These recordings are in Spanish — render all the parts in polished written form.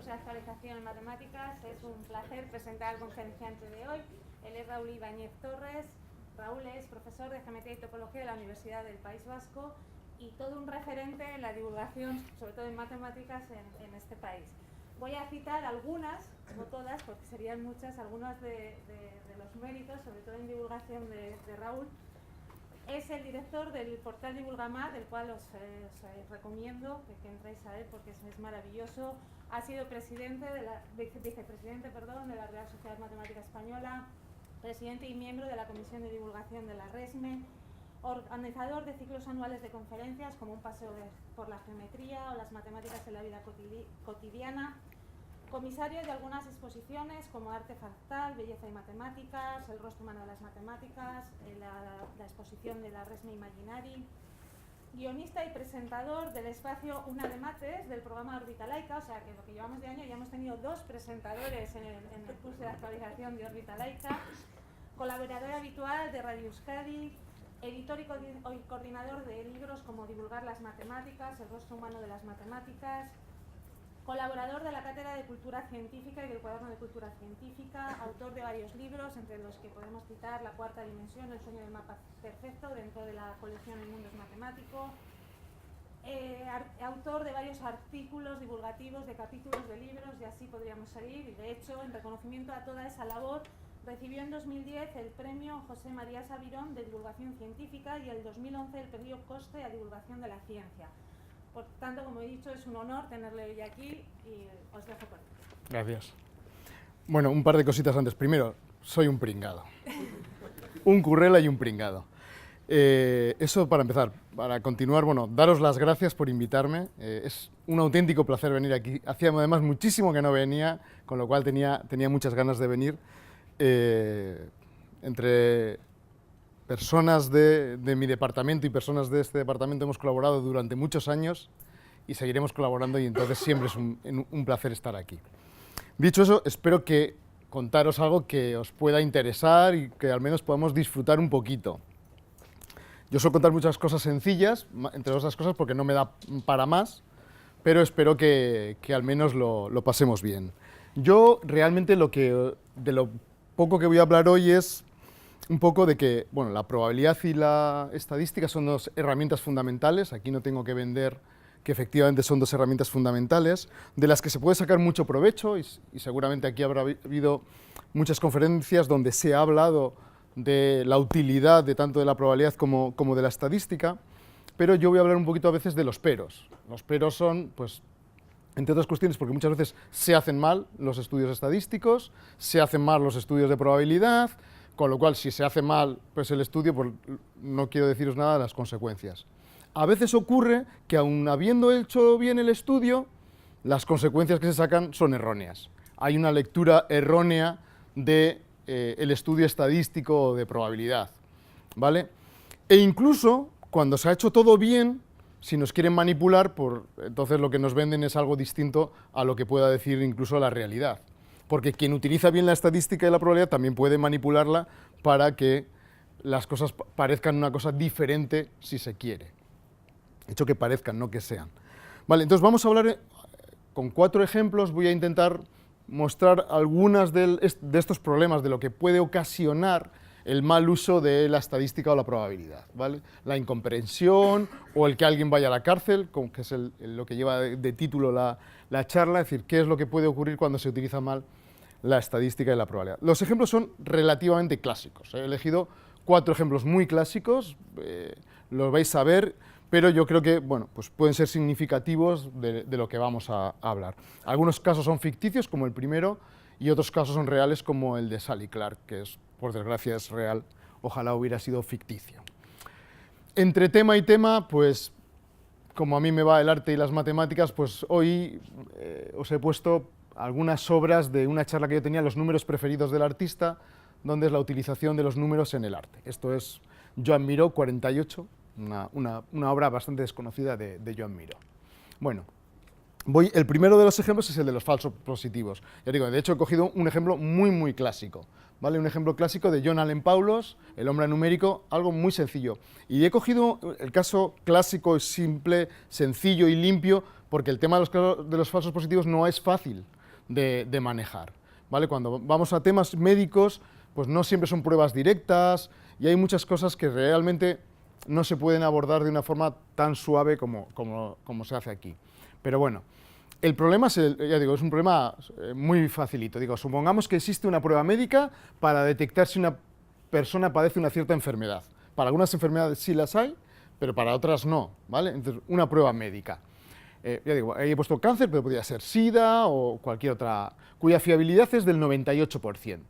de actualización en matemáticas. Es un placer presentar al conferenciante de hoy. Él es Raúl Ibáñez Torres. Raúl es profesor de Geometría y Topología de la Universidad del País Vasco y todo un referente en la divulgación, sobre todo en matemáticas, en este país. Voy a citar algunas, no todas, porque serían muchas, algunas de los méritos, sobre todo en divulgación de Raúl. Es el director del portal Divulgamar, del cual os recomiendo que entréis a él porque es maravilloso. Ha sido vicepresidente de la Real Sociedad Matemática Española, presidente y miembro de la Comisión de Divulgación de la RESME, organizador de ciclos anuales de conferencias como Un paseo por la geometría o Las matemáticas en la vida cotidiana, comisario de algunas exposiciones como Arte Fractal, Belleza y Matemáticas, El rostro humano de las matemáticas, la exposición de la RESME Imaginari, guionista y presentador del espacio Una de Mates del programa Órbita Laica, o sea que lo que llevamos de año ya hemos tenido 2 presentadores en el curso de actualización de Órbita Laica, colaborador habitual de Radio Euskadi, editor y coordinador de libros como Divulgar las matemáticas, El rostro humano de las matemáticas, colaborador de la Cátedra de Cultura Científica y del Cuaderno de Cultura Científica, autor de varios libros, entre los que podemos citar La cuarta dimensión, El sueño del mapa perfecto, dentro de la colección El mundo es matemático, autor de varios artículos divulgativos, de capítulos de libros, y así podríamos seguir. Y de hecho, en reconocimiento a toda esa labor, recibió en 2010 el premio José María Sabirón de Divulgación Científica y en 2011 el premio Coste a Divulgación de la Ciencia. Por tanto, como he dicho, es un honor tenerle hoy aquí y os dejo por aquí. Gracias. Bueno, un par de cositas antes. Primero, soy un pringado. Un currela y un pringado. Eso para empezar. Para continuar, bueno, daros las gracias por invitarme. Es un auténtico placer venir aquí. Hacía además muchísimo que no venía, con lo cual tenía muchas ganas de venir. Entre personas de mi departamento y personas de este departamento hemos colaborado durante muchos años y seguiremos colaborando, y entonces siempre es un placer estar aquí. Dicho eso, espero que contaros algo que os pueda interesar y que al menos podamos disfrutar un poquito. Yo suelo contar muchas cosas sencillas, entre otras cosas porque no me da para más, pero espero que al menos lo pasemos bien. Yo realmente de lo poco que voy a hablar hoy es un poco de que, bueno, la probabilidad y la estadística son 2 herramientas fundamentales. Aquí no tengo que vender que efectivamente son 2 herramientas fundamentales, de las que se puede sacar mucho provecho, y seguramente aquí habrá habido muchas conferencias donde se ha hablado de la utilidad de tanto de la probabilidad como de la estadística, pero yo voy a hablar un poquito a veces de los peros. Los peros son, pues, entre otras cuestiones, porque muchas veces se hacen mal los estudios estadísticos, se hacen mal los estudios de probabilidad, con lo cual, si se hace mal pues el estudio, pues no quiero deciros nada de las consecuencias. A veces ocurre que, aun habiendo hecho bien el estudio, las consecuencias que se sacan son erróneas. Hay una lectura errónea del estudio estadístico o de probabilidad, ¿vale? E incluso, cuando se ha hecho todo bien, si nos quieren manipular, entonces lo que nos venden es algo distinto a lo que pueda decir incluso la realidad. Porque quien utiliza bien la estadística y la probabilidad también puede manipularla para que las cosas parezcan una cosa diferente si se quiere. De hecho, que parezcan, no que sean. Vale, entonces vamos a hablar con 4 ejemplos. Voy a intentar mostrar algunas de estos problemas, de lo que puede ocasionar el mal uso de la estadística o la probabilidad, ¿vale? La incomprensión o el que alguien vaya a la cárcel, que es lo que lleva de título la charla, es decir, qué es lo que puede ocurrir cuando se utiliza mal la estadística y la probabilidad. Los ejemplos son relativamente clásicos. He elegido 4 ejemplos muy clásicos, los vais a ver, pero yo creo que, bueno, pues pueden ser significativos de lo que vamos a hablar. Algunos casos son ficticios, como el primero, y otros casos son reales, como el de Sally Clark, que por desgracia es real, ojalá hubiera sido ficticio. Entre tema y tema, pues, como a mí me va el arte y las matemáticas, pues hoy os he puesto algunas obras de una charla que yo tenía, Los números preferidos del artista, donde es la utilización de los números en el arte. Esto es Joan Miró, 48, una obra bastante desconocida de Joan Miró. Bueno, el primero de los ejemplos es el de los falsos positivos. Ya digo, de hecho he cogido un ejemplo muy clásico, ¿vale? Un ejemplo clásico de John Allen Paulos, El hombre numérico, algo muy sencillo. Y he cogido el caso clásico, simple, sencillo y limpio, porque el tema de los falsos positivos no es fácil. de manejar, ¿vale? Cuando vamos a temas médicos, pues no siempre son pruebas directas y hay muchas cosas que realmente no se pueden abordar de una forma tan suave como se hace aquí. Pero bueno, el problema es, ya digo, es un problema muy facilito. Digo, supongamos que existe una prueba médica para detectar si una persona padece una cierta enfermedad. Para algunas enfermedades sí las hay, pero para otras no, ¿vale? Entonces, una prueba médica. Ya digo, ahí he puesto cáncer, pero podría ser SIDA o cualquier otra, cuya fiabilidad es del 98%.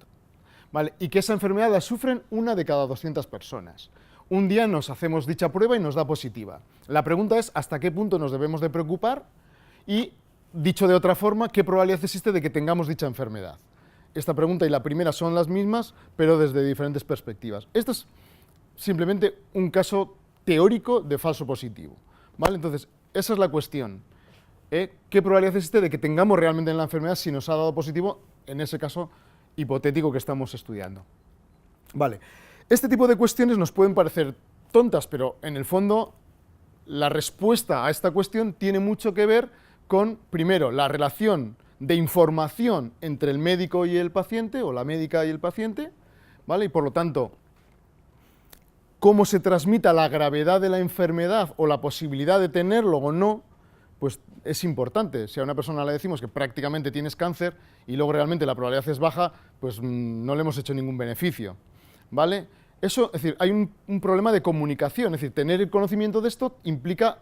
¿Vale? Y que esa enfermedad la sufren 1 de cada 200 personas. Un día nos hacemos dicha prueba y nos da positiva. La pregunta es hasta qué punto nos debemos de preocupar y, dicho de otra forma, ¿qué probabilidad existe de que tengamos dicha enfermedad? Esta pregunta y la primera son las mismas, pero desde diferentes perspectivas. Esto es simplemente un caso teórico de falso positivo, ¿vale? Entonces, esa es la cuestión. ¿Qué probabilidad existe de que tengamos realmente la enfermedad si nos ha dado positivo, en ese caso hipotético que estamos estudiando? Vale. Este tipo de cuestiones nos pueden parecer tontas, pero en el fondo la respuesta a esta cuestión tiene mucho que ver con, primero, la relación de información entre el médico y el paciente, o la médica y el paciente, ¿vale? Y por lo tanto, cómo se transmita la gravedad de la enfermedad o la posibilidad de tenerlo o no, pues es importante. Si a una persona le decimos que prácticamente tienes cáncer y luego realmente la probabilidad es baja, pues no le hemos hecho ningún beneficio, ¿vale? Eso, es decir, hay un problema de comunicación, es decir, tener el conocimiento de esto implica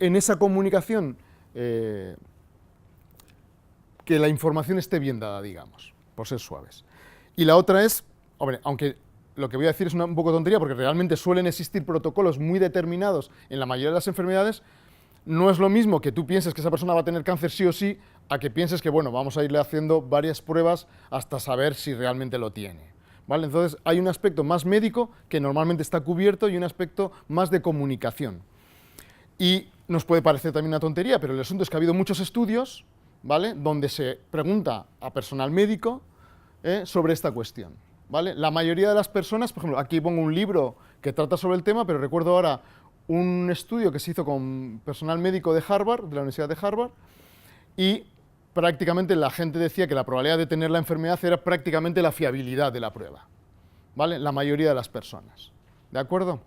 en esa comunicación que la información esté bien dada, digamos, por ser suaves. Y la otra es, hombre, aunque lo que voy a decir es un poco tontería, porque realmente suelen existir protocolos muy determinados en la mayoría de las enfermedades, no es lo mismo que tú pienses que esa persona va a tener cáncer sí o sí, a que pienses que, bueno, vamos a irle haciendo varias pruebas hasta saber si realmente lo tiene, ¿vale? Entonces, hay un aspecto más médico que normalmente está cubierto y un aspecto más de comunicación. Y nos puede parecer también una tontería, pero el asunto es que ha habido muchos estudios, ¿vale?, donde se pregunta a personal médico sobre esta cuestión, ¿vale? La mayoría de las personas, por ejemplo, aquí pongo un libro que trata sobre el tema, pero recuerdo ahora un estudio que se hizo con personal médico de Harvard, de la Universidad de Harvard, y prácticamente la gente decía que la probabilidad de tener la enfermedad era prácticamente la fiabilidad de la prueba, ¿vale? La mayoría de las personas, ¿de acuerdo?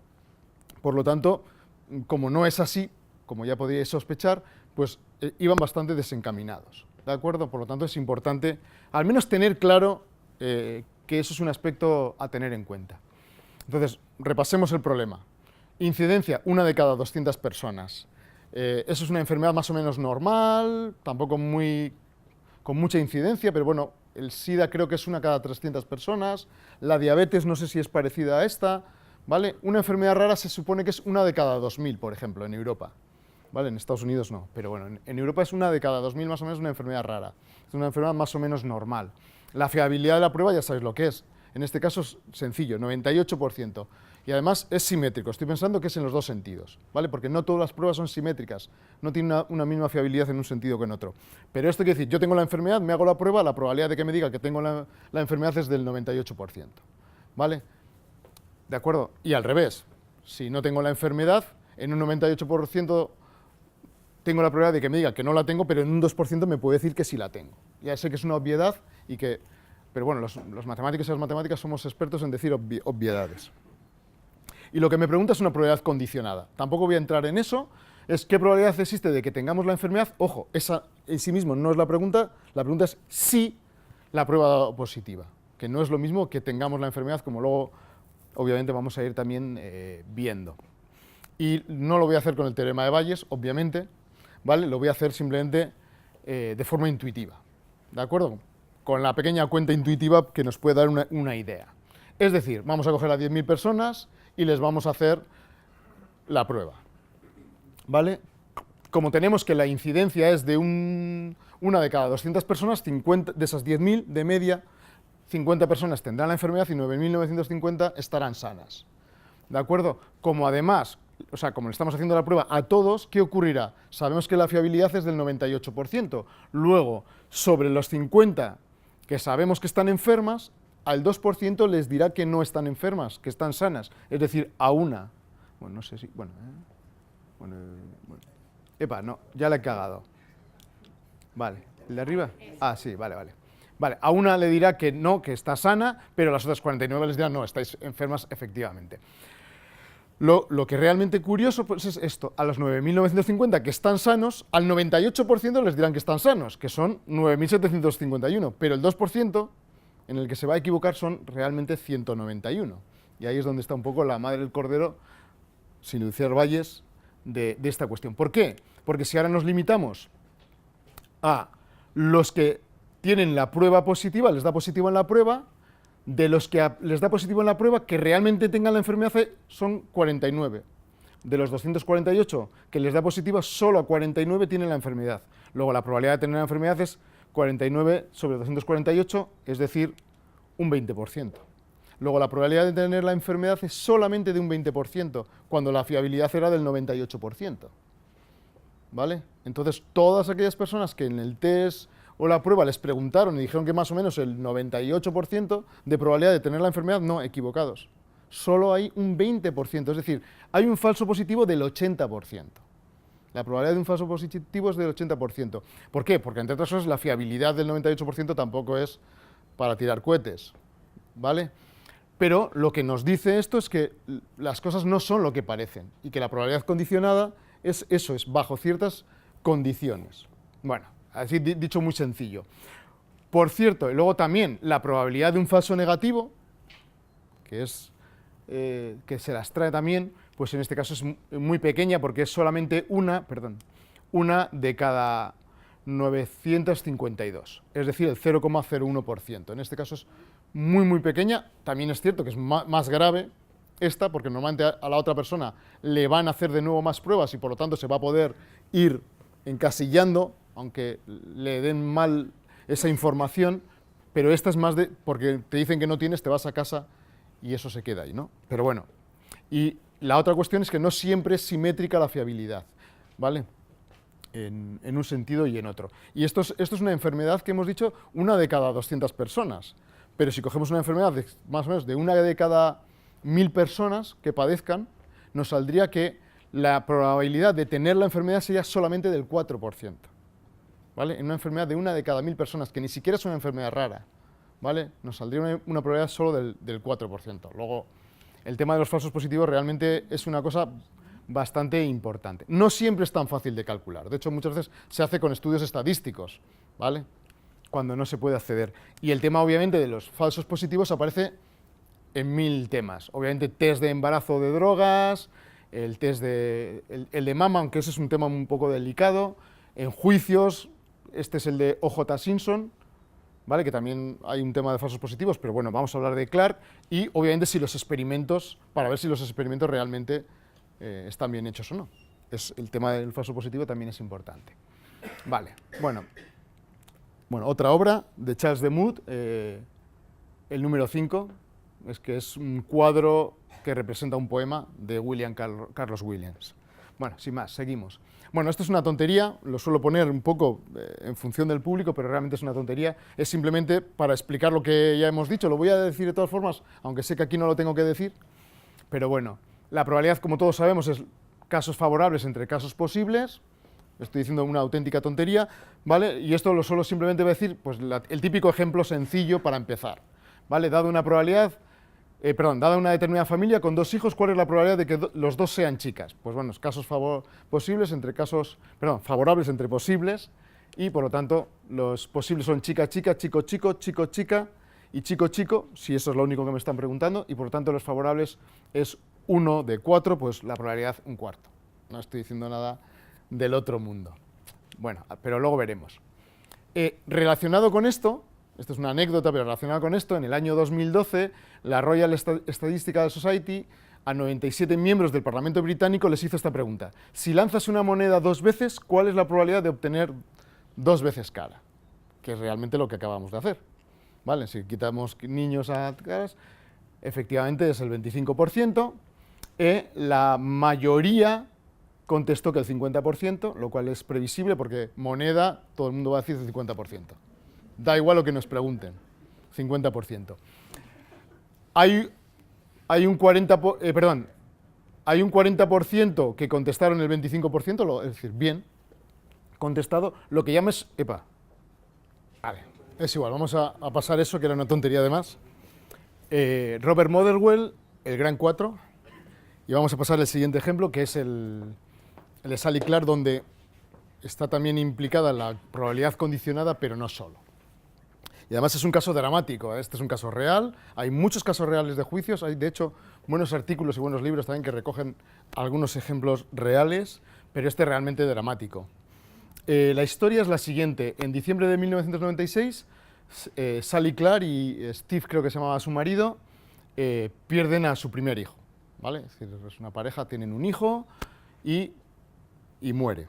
Por lo tanto, como no es así, como ya podíais sospechar, pues iban bastante desencaminados, ¿de acuerdo? Por lo tanto, es importante al menos tener claro que eso es un aspecto a tener en cuenta. Entonces, repasemos el problema. Incidencia, 1 de cada 200 personas. Eso es una enfermedad más o menos normal, tampoco con mucha incidencia, pero bueno, el SIDA creo que es 1 cada 300 personas, la diabetes no sé si es parecida a esta, ¿vale? Una enfermedad rara se supone que es 1 de cada 2000, por ejemplo, en Europa, ¿vale? En Estados Unidos no, pero bueno, en Europa es 1 de cada 2000 más o menos una enfermedad rara, es una enfermedad más o menos normal. La fiabilidad de la prueba ya sabéis lo que es, en este caso es sencillo, 98%. Y además es simétrico, estoy pensando que es en los dos sentidos, ¿vale? Porque no todas las pruebas son simétricas, no tienen una misma fiabilidad en un sentido que en otro. Pero esto quiere decir, yo tengo la enfermedad, me hago la prueba, la probabilidad de que me diga que tengo la enfermedad es del 98%, ¿vale? ¿De acuerdo? Y al revés, si no tengo la enfermedad, en un 98% tengo la probabilidad de que me diga que no la tengo, pero en un 2% me puede decir que sí la tengo. Ya sé que es una obviedad, pero bueno, los matemáticos y las matemáticas somos expertos en decir obviedades. Y lo que me pregunta es una probabilidad condicionada. Tampoco voy a entrar en eso, es qué probabilidad existe de que tengamos la enfermedad. Ojo, esa en sí mismo no es la pregunta es si la prueba ha dado positiva, que no es lo mismo que tengamos la enfermedad, como luego obviamente vamos a ir también viendo. Y no lo voy a hacer con el teorema de Bayes, obviamente, ¿vale? Lo voy a hacer simplemente de forma intuitiva, ¿de acuerdo? Con la pequeña cuenta intuitiva que nos puede dar una idea. Es decir, vamos a coger a 10.000 personas y les vamos a hacer la prueba, ¿vale? Como tenemos que la incidencia es de 1 de cada 200 personas, 50, de esas 10.000 de media, 50 personas tendrán la enfermedad y 9.950 estarán sanas, ¿de acuerdo? Como además, o sea, como le estamos haciendo la prueba a todos, ¿qué ocurrirá? Sabemos que la fiabilidad es del 98%. Luego, sobre los 50 que sabemos que están enfermas, al 2% les dirá que no están enfermas, que están sanas, es decir, a una. Bueno, no sé si... Bueno. Epa, no, ya la he cagado. Vale, ¿El de arriba? Ah, sí, vale, vale. Vale, a una le dirá que no, que está sana, pero a las otras 49 les dirán, no, estáis enfermas efectivamente. Lo que es realmente curioso pues, es esto, a los 9.950 que están sanos, al 98% les dirán que están sanos, que son 9.751, pero el 2% en el que se va a equivocar son realmente 191. Y ahí es donde está un poco la madre del cordero, sin Lucía Valles, de esta cuestión. ¿Por qué? Porque si ahora nos limitamos a los que tienen la prueba positiva, les da positivo en la prueba, de los que les da positivo en la prueba, que realmente tengan la enfermedad son 49. De los 248 que les da positiva, solo a 49 tienen la enfermedad. Luego la probabilidad de tener la enfermedad es 49 sobre 248, es decir, un 20%. Luego la probabilidad de tener la enfermedad es solamente de un 20%, cuando la fiabilidad era del 98%. ¿Vale? Entonces, todas aquellas personas que en el test o la prueba les preguntaron y dijeron que más o menos el 98% de probabilidad de tener la enfermedad, no, equivocados. Solo hay un 20%, es decir, hay un falso positivo del 80%. La probabilidad de un falso positivo es del 80%. ¿Por qué? Porque, entre otras cosas, la fiabilidad del 98% tampoco es para tirar cohetes, ¿vale? Pero lo que nos dice esto es que las cosas no son lo que parecen y que la probabilidad condicionada es eso, es bajo ciertas condiciones. Bueno, así dicho muy sencillo. Por cierto, y luego también la probabilidad de un falso negativo, que es que se las trae también, pues en este caso es muy pequeña porque es solamente una de cada 952, es decir, el 0,01%. En este caso es muy pequeña. También es cierto que es más grave esta, porque normalmente a la otra persona le van a hacer de nuevo más pruebas y por lo tanto se va a poder ir encasillando, aunque le den mal esa información, pero esta es más de, porque te dicen que no tienes, te vas a casa y eso se queda ahí, ¿no? Pero bueno, y la otra cuestión es que no siempre es simétrica la fiabilidad, ¿vale? En un sentido y en otro. Y esto es una enfermedad que hemos dicho, una de cada 200 personas, pero si cogemos una enfermedad de, más o menos de una de cada 1000 personas que padezcan, nos saldría que la probabilidad de tener la enfermedad sería solamente del 4%, ¿vale? En una enfermedad de una de cada 1000 personas, que ni siquiera es una enfermedad rara, ¿vale? Nos saldría una probabilidad solo del 4%. Luego, el tema de los falsos positivos realmente es una cosa bastante importante. No siempre es tan fácil de calcular, de hecho muchas veces se hace con estudios estadísticos, ¿vale? Cuando no se puede acceder. Y el tema obviamente de los falsos positivos aparece en 1000 temas. Obviamente test de embarazo de drogas, el test de, el de mama, aunque ese es un tema un poco delicado, en juicios, este es el de O.J. Simpson, ¿vale? Que también hay un tema de falsos positivos, pero bueno, vamos a hablar de Clark, y obviamente si los experimentos, para ver si los experimentos realmente están bien hechos o no. El tema del falso positivo también es importante. Vale, bueno, otra obra de Charles de Mott, el número 5, es un cuadro que representa un poema de William Carlos Williams. Bueno, sin más, seguimos. Bueno, esto es una tontería, lo suelo poner un poco en función del público, pero realmente es una tontería. Es simplemente para explicar lo que ya hemos dicho, lo voy a decir de todas formas, aunque sé que aquí no lo tengo que decir, pero bueno, la probabilidad, como todos sabemos, es casos favorables entre casos posibles. Estoy diciendo una auténtica tontería, ¿vale? Y esto lo suelo simplemente decir, pues el típico ejemplo sencillo para empezar, ¿vale? Dada una probabilidad, dada una determinada familia con 2 hijos, ¿cuál es la probabilidad de que los 2 sean chicas? Pues bueno, casos favorables entre posibles, y por lo tanto los posibles son chica, chica, chico, chico, chico, chica y chico, chico, si eso es lo único que me están preguntando, y por lo tanto los favorables es 1 de 4, pues la probabilidad 1/4. No estoy diciendo nada del otro mundo. Bueno, pero luego veremos. Relacionado con esto es una anécdota, pero relacionado con esto, en el año 2012, la Royal Statistical Society a 97 miembros del Parlamento británico les hizo esta pregunta: si lanzas una moneda 2 veces, ¿cuál es la probabilidad de obtener 2 veces cara? Que es realmente lo que acabamos de hacer, ¿vale? Si quitamos niños a caras, efectivamente es el 25%, la mayoría contestó que el 50%, lo cual es previsible porque moneda, todo el mundo va a decir el 50%. Da igual lo que nos pregunten, 50%. Hay un 40% que contestaron el 25%, es decir, bien contestado, lo que llamas, Vale, es igual, vamos a pasar eso, que era una tontería además. Robert Motherwell, el Gran 4, y vamos a pasar al siguiente ejemplo, que es el de Sally Clark, donde está también implicada la probabilidad condicionada, pero no solo. Y además es un caso dramático, este es un caso real, hay muchos casos reales de juicios, hay de hecho buenos artículos y buenos libros también que recogen algunos ejemplos reales, pero este es realmente dramático. La historia es la siguiente: en diciembre de 1996, Sally Clark y Steve, creo que se llamaba su marido, pierden a su primer hijo, ¿vale? Es decir, es una pareja, tienen un hijo y muere.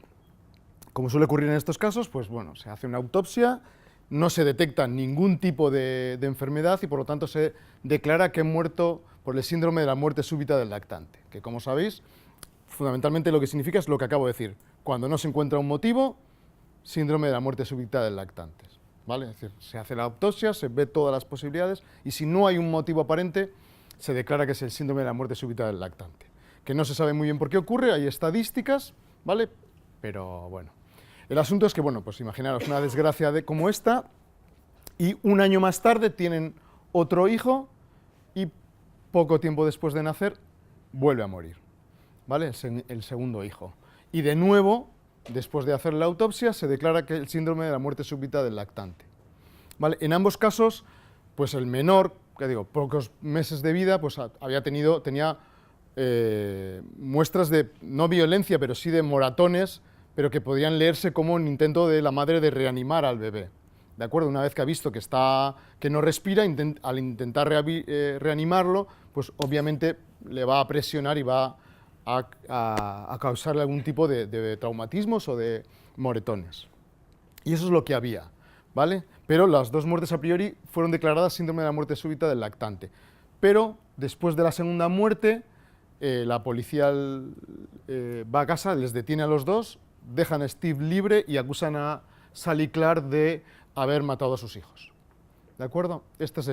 Como suele ocurrir en estos casos, pues bueno, se hace una autopsia, no se detecta ningún tipo de enfermedad y por lo tanto se declara que ha muerto por el síndrome de la muerte súbita del lactante, que como sabéis, fundamentalmente lo que significa es lo que acabo de decir: cuando no se encuentra un motivo, síndrome de la muerte súbita del lactante, ¿vale? Es decir, se hace la autopsia, se ve todas las posibilidades y si no hay un motivo aparente, se declara que es el síndrome de la muerte súbita del lactante, que no se sabe muy bien por qué ocurre, hay estadísticas, ¿vale? Pero bueno, el asunto es que, bueno, pues imaginaros una desgracia como esta y un año más tarde tienen otro hijo y poco tiempo después de nacer vuelve a morir, ¿vale? El segundo hijo. Y de nuevo, después de hacer la autopsia, se declara que el síndrome de la muerte súbita del lactante, ¿vale? En ambos casos, pues el menor, que digo, pocos meses de vida, pues tenía muestras de, no violencia, pero sí de moratones, pero que podían leerse como un intento de la madre de reanimar al bebé, ¿de acuerdo? Una vez que ha visto que no respira, al intentar reanimarlo, pues obviamente le va a presionar y va a causarle algún tipo de traumatismos o de moretones. Y eso es lo que había, ¿vale? Pero las dos muertes a priori fueron declaradas síndrome de la muerte súbita del lactante. Pero después de la segunda muerte, la policía va a casa, les detiene a los dos, dejan a Steve libre y acusan a Sally Clark de haber matado a sus hijos, ¿de acuerdo? Esta es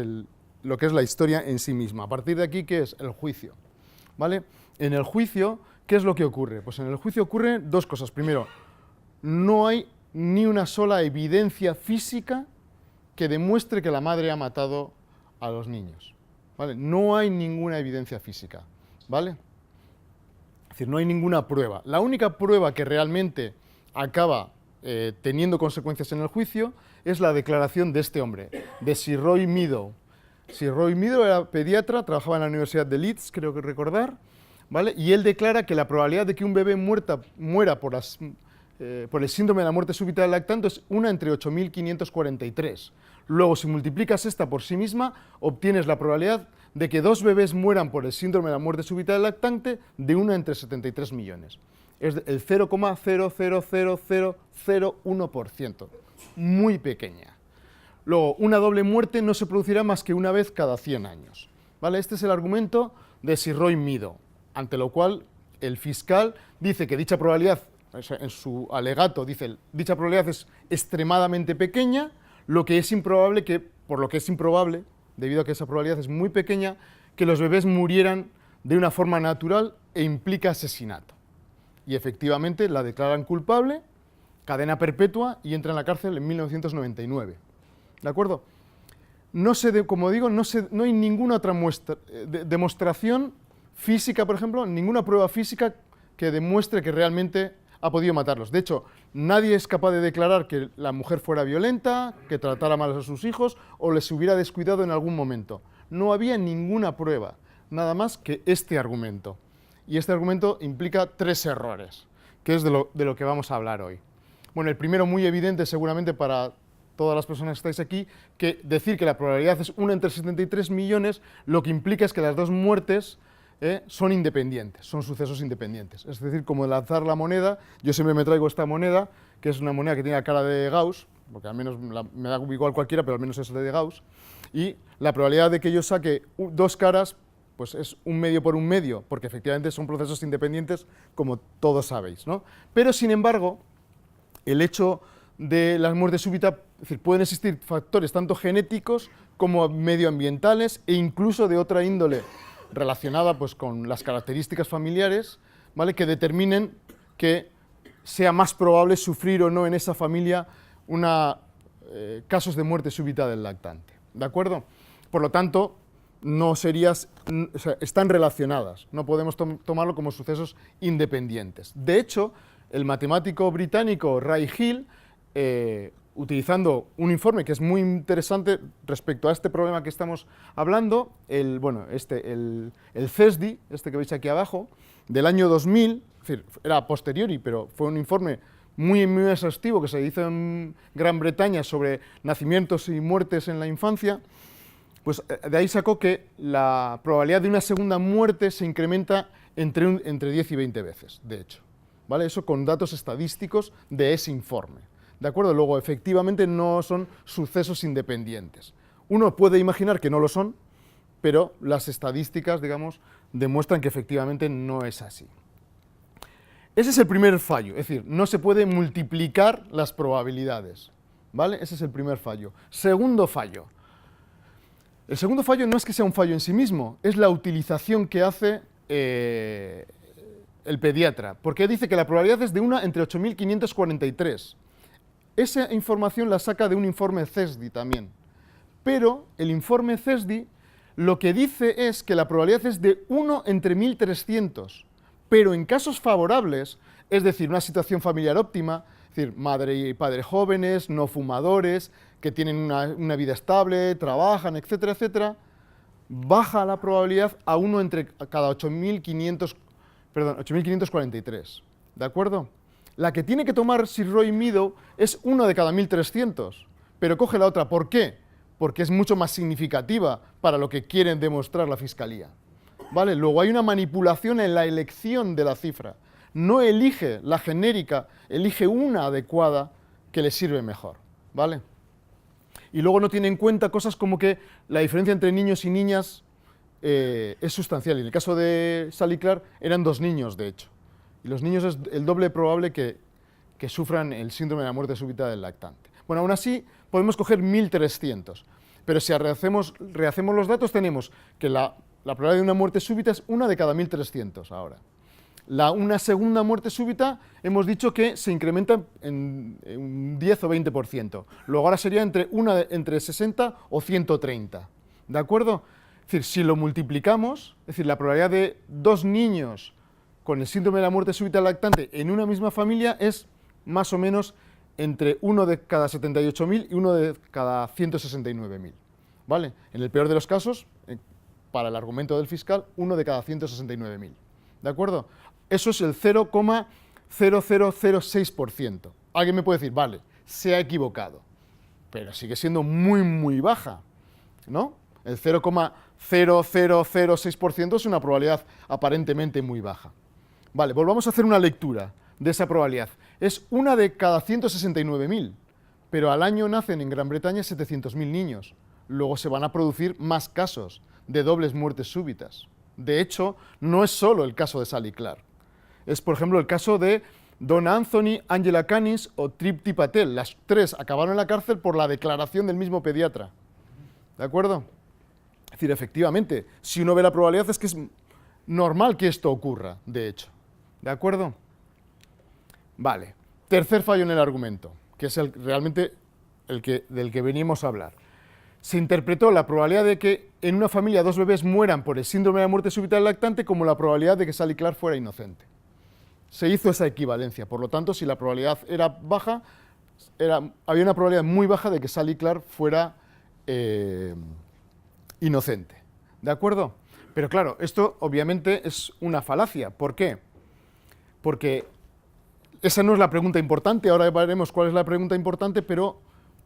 lo que es la historia en sí misma. A partir de aquí, ¿qué es? El juicio, ¿vale? En el juicio, ¿qué es lo que ocurre? Pues en el juicio ocurren dos cosas. Primero, no hay ni una sola evidencia física que demuestre que la madre ha matado a los niños, ¿vale? No hay ninguna evidencia física, ¿vale? Es decir, no hay ninguna prueba. La única prueba que realmente acaba teniendo consecuencias en el juicio es la declaración de este hombre, de Sir Roy Meadow. Sir Roy Meadow era pediatra, trabajaba en la Universidad de Leeds, creo que recordar, ¿vale? Y él declara que la probabilidad de que un bebé muera por el síndrome de la muerte súbita del lactante es 1 entre 8.543. Luego, si multiplicas esta por sí misma, obtienes la probabilidad de que 2 bebés mueran por el síndrome de la muerte súbita del lactante de 1 entre 73 millones. Es el 0,000001%, muy pequeña. Luego, una doble muerte no se producirá más que una vez cada 100 años. ¿Vale? Este es el argumento de Sir Roy Meadow, ante lo cual el fiscal dice que dicha probabilidad, en su alegato dice, dicha probabilidad es extremadamente pequeña, por lo que es improbable, debido a que esa probabilidad es muy pequeña, que los bebés murieran de una forma natural e implica asesinato. Y efectivamente la declaran culpable, cadena perpetua, y entra en la cárcel en 1999. ¿De acuerdo? Como digo, no hay ninguna otra demostración física, por ejemplo, ninguna prueba física que demuestre que realmente ha podido matarlos. De hecho, nadie es capaz de declarar que la mujer fuera violenta, que tratara mal a sus hijos o les hubiera descuidado en algún momento. No había ninguna prueba, nada más que este argumento. Y este argumento implica 3 errores, que es de lo que vamos a hablar hoy. Bueno, el primero, muy evidente seguramente para todas las personas que estáis aquí, que decir que la probabilidad es 1 entre 73 millones, lo que implica es que las dos muertes son independientes, son sucesos independientes. Es decir, como lanzar la moneda, yo siempre me traigo esta moneda, que es una moneda que tiene la cara de Gauss, porque al menos me da igual cualquiera, pero al menos es de Gauss, y la probabilidad de que yo saque 2 caras, pues es 1 medio por 1 medio, porque efectivamente son procesos independientes, como todos sabéis, ¿no? Pero, sin embargo, el hecho de las muertes súbitas, es decir, pueden existir factores tanto genéticos como medioambientales e incluso de otra índole relacionada pues, con las características familiares, ¿vale?, que determinen que sea más probable sufrir o no en esa familia una casos de muerte súbita del lactante, ¿de acuerdo? Por lo tanto, no serías, o sea, están relacionadas, no podemos tomarlo como sucesos independientes. De hecho, el matemático británico Ray Hill, utilizando un informe que es muy interesante respecto a este problema que estamos hablando, el CESDI, este que veis aquí abajo, del año 2000, es decir, era a posteriori, pero fue un informe muy exhaustivo que se hizo en Gran Bretaña sobre nacimientos y muertes en la infancia, pues de ahí sacó que la probabilidad de una segunda muerte se incrementa entre 10 y 20 veces, de hecho, ¿vale? Eso con datos estadísticos de ese informe, ¿de acuerdo? Luego, efectivamente, no son sucesos independientes. Uno puede imaginar que no lo son, pero las estadísticas, digamos, demuestran que efectivamente no es así. Ese es el primer fallo, es decir, no se puede multiplicar las probabilidades, ¿vale? Ese es el primer fallo. Segundo fallo. El segundo fallo no es que sea un fallo en sí mismo, es la utilización que hace el pediatra, porque dice que la probabilidad es de 1 entre 8.543. Esa información la saca de un informe CESDI también, pero el informe CESDI lo que dice es que la probabilidad es de 1 entre 1.300, pero en casos favorables, es decir, una situación familiar óptima, es decir, madre y padre jóvenes, no fumadores, que tienen una vida estable, trabajan, etcétera, etcétera, baja la probabilidad a 1 entre cada 8.543, ¿de acuerdo? La que tiene que tomar Sir Roy Meadow es 1 de cada 1.300, pero coge la otra. ¿Por qué? Porque es mucho más significativa para lo que quieren demostrar la Fiscalía, ¿vale? Luego hay una manipulación en la elección de la cifra. No elige la genérica, elige una adecuada que le sirve mejor, ¿vale? Y luego no tiene en cuenta cosas como que la diferencia entre niños y niñas es sustancial. Y en el caso de Sally Clark eran 2 niños, de hecho. Y los niños es el doble probable que sufran el síndrome de la muerte súbita del lactante. Bueno, aún así podemos coger 1.300, pero si rehacemos los datos tenemos que la probabilidad de una muerte súbita es 1 de cada 1.300 ahora. Una segunda muerte súbita hemos dicho que se incrementa en un 10 o 20%. Luego ahora sería entre 60 o 130. ¿De acuerdo? Es decir, si lo multiplicamos, es decir, la probabilidad de 2 niños con el síndrome de la muerte súbita del lactante en una misma familia es más o menos entre 1 de cada 78.000 y 1 de cada 169.000. ¿Vale? En el peor de los casos, para el argumento del fiscal, 1 de cada 169.000. ¿De acuerdo? Eso es el 0,0006%. Alguien me puede decir, vale, se ha equivocado, pero sigue siendo muy, muy baja, ¿no? El 0,0006% es una probabilidad aparentemente muy baja. Vale, volvamos a hacer una lectura de esa probabilidad. Es 1 de cada 169.000, pero al año nacen en Gran Bretaña 700.000 niños. Luego se van a producir más casos de dobles muertes súbitas. De hecho, no es solo el caso de Sally Clark. Es, por ejemplo, el caso de Don Anthony, Angela Cannis o Tripti Patel. Las 3 acabaron en la cárcel por la declaración del mismo pediatra. ¿De acuerdo? Es decir, efectivamente, si uno ve la probabilidad es que es normal que esto ocurra, de hecho. ¿De acuerdo? Vale. Tercer fallo en el argumento, que es realmente del que venimos a hablar. Se interpretó la probabilidad de que en una familia 2 bebés mueran por el síndrome de la muerte súbita del lactante como la probabilidad de que Sally Clark fuera inocente. Se hizo esa equivalencia, por lo tanto, si la probabilidad era baja, había una probabilidad muy baja de que Sally Clark fuera inocente. ¿De acuerdo? Pero claro, esto obviamente es una falacia. ¿Por qué? Porque esa no es la pregunta importante, ahora veremos cuál es la pregunta importante, pero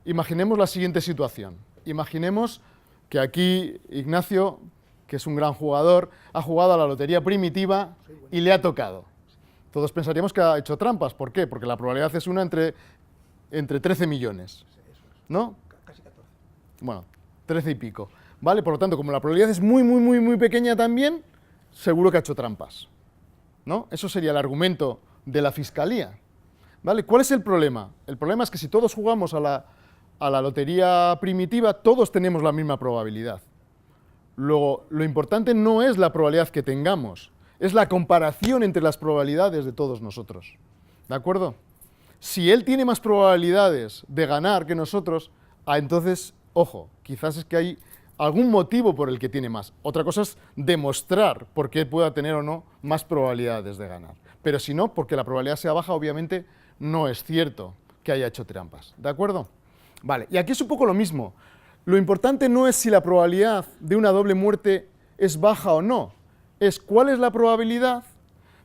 imaginemos la siguiente situación. Imaginemos que aquí Ignacio, que es un gran jugador, ha jugado a la lotería primitiva y le ha tocado. Todos pensaríamos que ha hecho trampas. ¿Por qué? Porque la probabilidad es 1 entre 13 millones. ¿No? Casi 14. Bueno, 13 y pico. ¿Vale? Por lo tanto, como la probabilidad es muy, muy, muy, muy pequeña también, seguro que ha hecho trampas. ¿No? Eso sería el argumento de la Fiscalía. ¿Vale? ¿Cuál es el problema? El problema es que si todos jugamos a la lotería primitiva, todos tenemos la misma probabilidad. Luego, lo importante no es la probabilidad que tengamos, es la comparación entre las probabilidades de todos nosotros. ¿De acuerdo? Si él tiene más probabilidades de ganar que nosotros, entonces, ojo, quizás es que hay algún motivo por el que tiene más. Otra cosa es demostrar por qué pueda tener o no más probabilidades de ganar. Pero si no, porque la probabilidad sea baja, obviamente no es cierto que haya hecho trampas. ¿De acuerdo? Vale, y aquí es un poco lo mismo. Lo importante no es si la probabilidad de una doble muerte es baja o no, es cuál es la probabilidad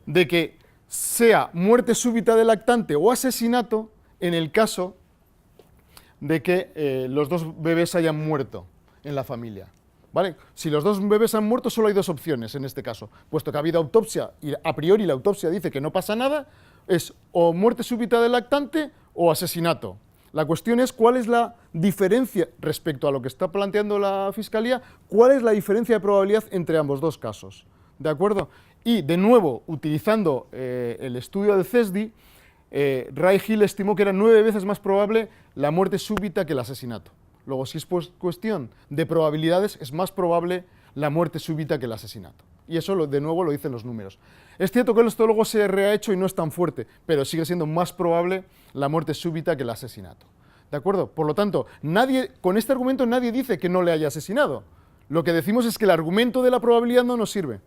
de que sea muerte súbita del lactante o asesinato en el caso de que los dos bebés hayan muerto en la familia. ¿Vale? Si los dos bebés han muerto, solo hay dos opciones en este caso. Puesto que ha habido autopsia y a priori la autopsia dice que no pasa nada, es o muerte súbita del lactante o asesinato. La cuestión es cuál es la diferencia respecto a lo que está planteando la Fiscalía, cuál es la diferencia de probabilidad entre ambos dos casos. ¿De acuerdo? Y, de nuevo, utilizando el estudio del CESDI, Ray Hill estimó que era 9 veces más probable la muerte súbita que el asesinato. Luego, si es cuestión de probabilidades, es más probable la muerte súbita que el asesinato. Y eso, de nuevo, lo dicen los números. Es cierto que esto luego se reha hecho y no es tan fuerte, pero sigue siendo más probable la muerte súbita que el asesinato. ¿De acuerdo? Por lo tanto, con este argumento nadie dice que no le haya asesinado. Lo que decimos es que el argumento de la probabilidad no nos sirve,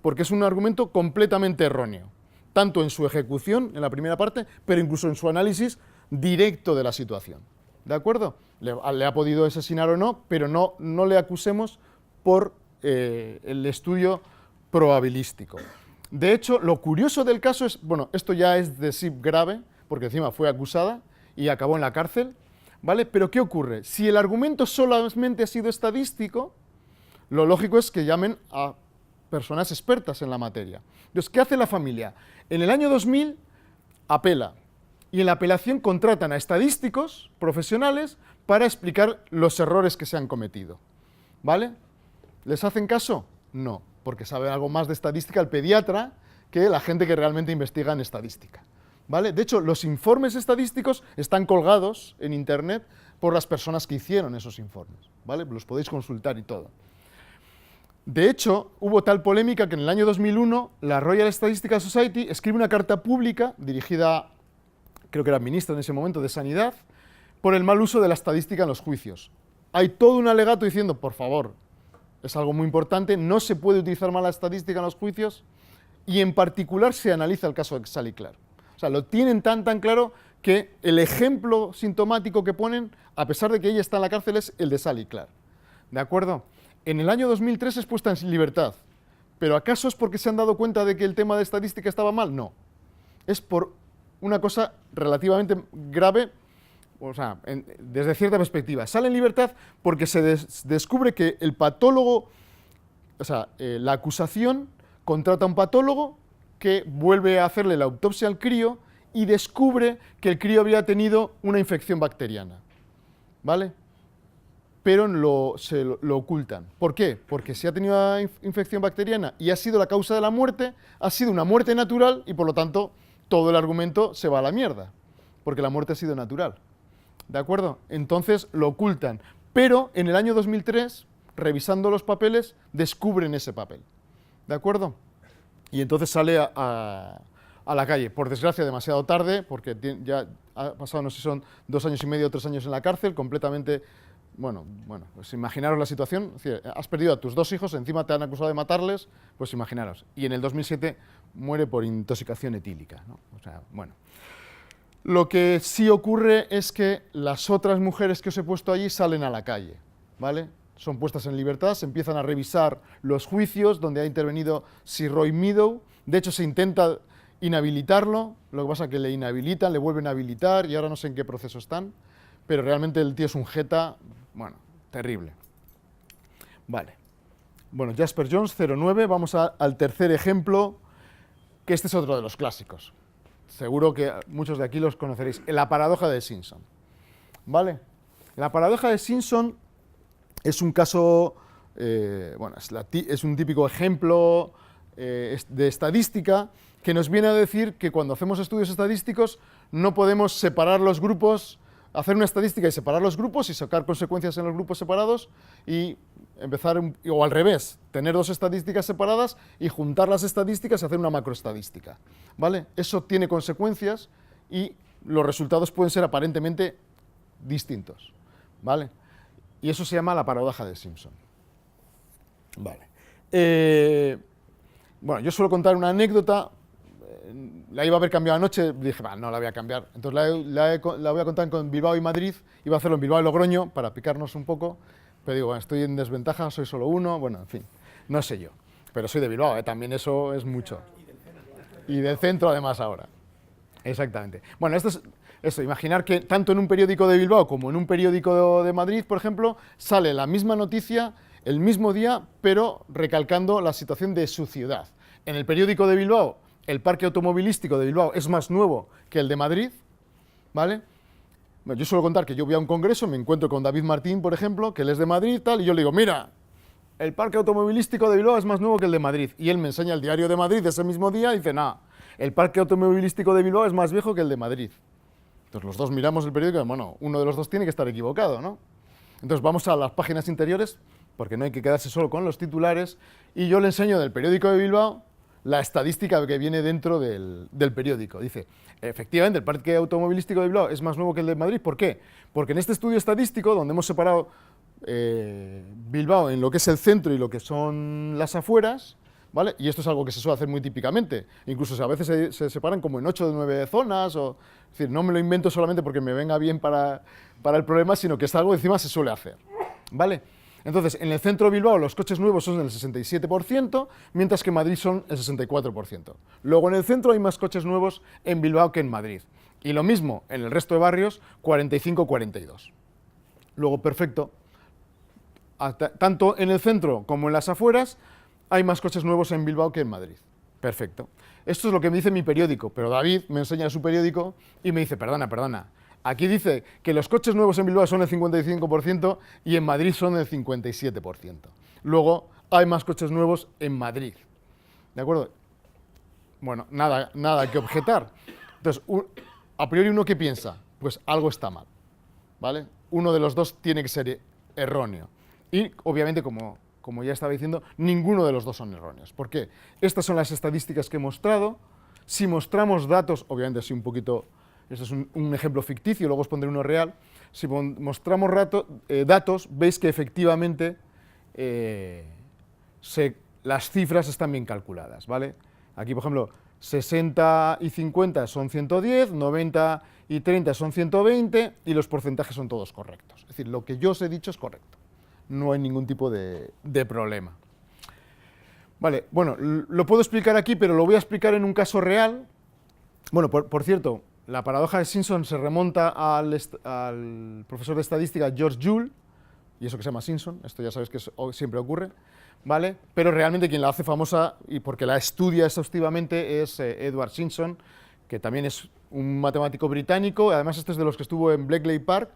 porque es un argumento completamente erróneo, tanto en su ejecución, en la primera parte, pero incluso en su análisis directo de la situación. ¿De acuerdo? Le ha podido asesinar o no, pero no le acusemos por el estudio probabilístico. De hecho, lo curioso del caso es, bueno, esto ya es de sí grave, porque encima fue acusada y acabó en la cárcel, ¿vale? Pero ¿qué ocurre? Si el argumento solamente ha sido estadístico, lo lógico es que llamen a personas expertas en la materia. Entonces, ¿qué hace la familia? En el año 2000 apela, y en la apelación contratan a estadísticos profesionales para explicar los errores que se han cometido. ¿Vale? ¿Les hacen caso? No, porque sabe algo más de estadística el pediatra que la gente que realmente investiga en estadística. ¿Vale? De hecho, los informes estadísticos están colgados en Internet por las personas que hicieron esos informes. ¿Vale? Los podéis consultar y todo. De hecho, hubo tal polémica que en el año 2001 la Royal Statistical Society escribe una carta pública dirigida, creo que era ministra en ese momento, de Sanidad, por el mal uso de la estadística en los juicios. Hay todo un alegato diciendo, por favor, es algo muy importante, no se puede utilizar mal la estadística en los juicios, y en particular se analiza el caso de Sally Clark. O sea, lo tienen tan claro que el ejemplo sintomático que ponen, a pesar de que ella está en la cárcel, es el de Sally Clark. ¿De acuerdo? En el año 2003 es puesta en libertad, pero ¿acaso es porque se han dado cuenta de que el tema de estadística estaba mal? No. Es por una cosa relativamente grave, o sea, desde cierta perspectiva. Sale en libertad porque se descubre que el patólogo, o sea, la acusación contrata a un patólogo que vuelve a hacerle la autopsia al crío y descubre que el crío había tenido una infección bacteriana. ¿Vale? Pero se lo ocultan. ¿Por qué? Porque si ha tenido una infección bacteriana y ha sido la causa de la muerte, ha sido una muerte natural y por lo tanto todo el argumento se va a la mierda, porque la muerte ha sido natural. ¿De acuerdo? Entonces lo ocultan. Pero en el año 2003, revisando los papeles, descubren ese papel. ¿De acuerdo? Y entonces sale a la calle. Por desgracia, demasiado tarde, porque ya ha pasado, no sé si son 2 años y medio o 3 años en la cárcel, completamente... Bueno, pues imaginaros la situación, es decir, has perdido a tus 2 hijos, encima te han acusado de matarles, pues imaginaros. Y en el 2007 muere por intoxicación etílica, ¿no? O sea, bueno. Lo que sí ocurre es que las otras mujeres que os he puesto allí salen a la calle, ¿vale? Son puestas en libertad, se empiezan a revisar los juicios donde ha intervenido Sir Roy Meadow. De hecho, se intenta inhabilitarlo, lo que pasa es que le inhabilitan, le vuelven a habilitar y ahora no sé en qué proceso están, pero realmente el tío es un jeta, bueno, terrible. Vale. Bueno, Jasper Johns, 09, vamos al tercer ejemplo, que este es otro de los clásicos. Seguro que muchos de aquí los conoceréis. La paradoja de Simpson. ¿Vale? La paradoja de Simpson es un caso, bueno, es un típico ejemplo de estadística que nos viene a decir que cuando hacemos estudios estadísticos no podemos separar los grupos, hacer una estadística y separar los grupos y sacar consecuencias en los grupos separados y empezar, o al revés, tener 2 estadísticas separadas y juntar las estadísticas y hacer una macroestadística, ¿vale? Eso tiene consecuencias y los resultados pueden ser aparentemente distintos, ¿vale? Y eso se llama la paradoja de Simpson. Vale. Bueno, yo suelo contar una anécdota, la iba a haber cambiado anoche, dije, no la voy a cambiar, entonces la voy a contar con Bilbao y Madrid, iba a hacerlo en Bilbao y Logroño para picarnos un poco, pero digo, bueno, estoy en desventaja, soy solo uno, bueno, en fin, no sé yo, pero soy de Bilbao, también eso es mucho. Y del centro además ahora. Exactamente. Bueno, esto es eso, imaginar que tanto en un periódico de Bilbao como en un periódico de Madrid, por ejemplo, sale la misma noticia el mismo día, pero recalcando la situación de su ciudad. En el periódico de Bilbao, el parque automovilístico de Bilbao es más nuevo que el de Madrid, ¿vale? Bueno, yo suelo contar que yo voy a un congreso, me encuentro con David Martín, por ejemplo, que él es de Madrid, tal, y yo le digo, mira, el parque automovilístico de Bilbao es más nuevo que el de Madrid. Y él me enseña el diario de Madrid de ese mismo día y dice, no, el parque automovilístico de Bilbao es más viejo que el de Madrid. Entonces los dos miramos el periódico y, bueno, uno de los dos tiene que estar equivocado, ¿no? Entonces vamos a las páginas interiores, porque no hay que quedarse solo con los titulares, y yo le enseño del periódico de Bilbao la estadística que viene dentro del periódico. Dice, efectivamente, el parque automovilístico de Bilbao es más nuevo que el de Madrid. ¿Por qué? Porque en este estudio estadístico, donde hemos separado Bilbao en lo que es el centro y lo que son las afueras, ¿vale? Y esto es algo que se suele hacer muy típicamente, incluso a veces se separan como en 8 de 9 zonas, es decir, no me lo invento solamente porque me venga bien para el problema, sino que es algo que encima se suele hacer, ¿vale? Entonces, en el centro de Bilbao los coches nuevos son el 67%, mientras que en Madrid son el 64%. Luego en el centro hay más coches nuevos en Bilbao que en Madrid. Y lo mismo en el resto de barrios, 45-42. Luego, perfecto, tanto en el centro como en las afueras hay más coches nuevos en Bilbao que en Madrid. Perfecto. Esto es lo que me dice mi periódico, pero David me enseña su periódico y me dice, perdona, aquí dice que los coches nuevos en Bilbao son el 55% y en Madrid son el 57%. Luego, hay más coches nuevos en Madrid. ¿De acuerdo? Bueno, nada que objetar. Entonces, a priori uno ¿qué piensa? Pues algo está mal, ¿vale? Uno de los dos tiene que ser erróneo. Y, obviamente, como ya estaba diciendo, ninguno de los dos son erróneos. ¿Por qué? Estas son las estadísticas que he mostrado. Si mostramos datos, obviamente así un poquito... Este es un ejemplo ficticio, luego os pondré uno real. Si mostramos datos, veis que efectivamente las cifras están bien calculadas, ¿vale? Aquí, por ejemplo, 60 y 50 son 110, 90 y 30 son 120 y los porcentajes son todos correctos. Es decir, lo que yo os he dicho es correcto. No hay ningún tipo de problema. Vale, bueno, lo puedo explicar aquí, pero lo voy a explicar en un caso real. Bueno, por cierto, la paradoja de Simpson se remonta al profesor de estadística George Joule, y eso que se llama Simpson, esto ya sabéis que siempre ocurre, ¿vale? Pero realmente quien la hace famosa, y porque la estudia exhaustivamente, es Edward Simpson, que también es un matemático británico, además este es de los que estuvo en Bletchley Park,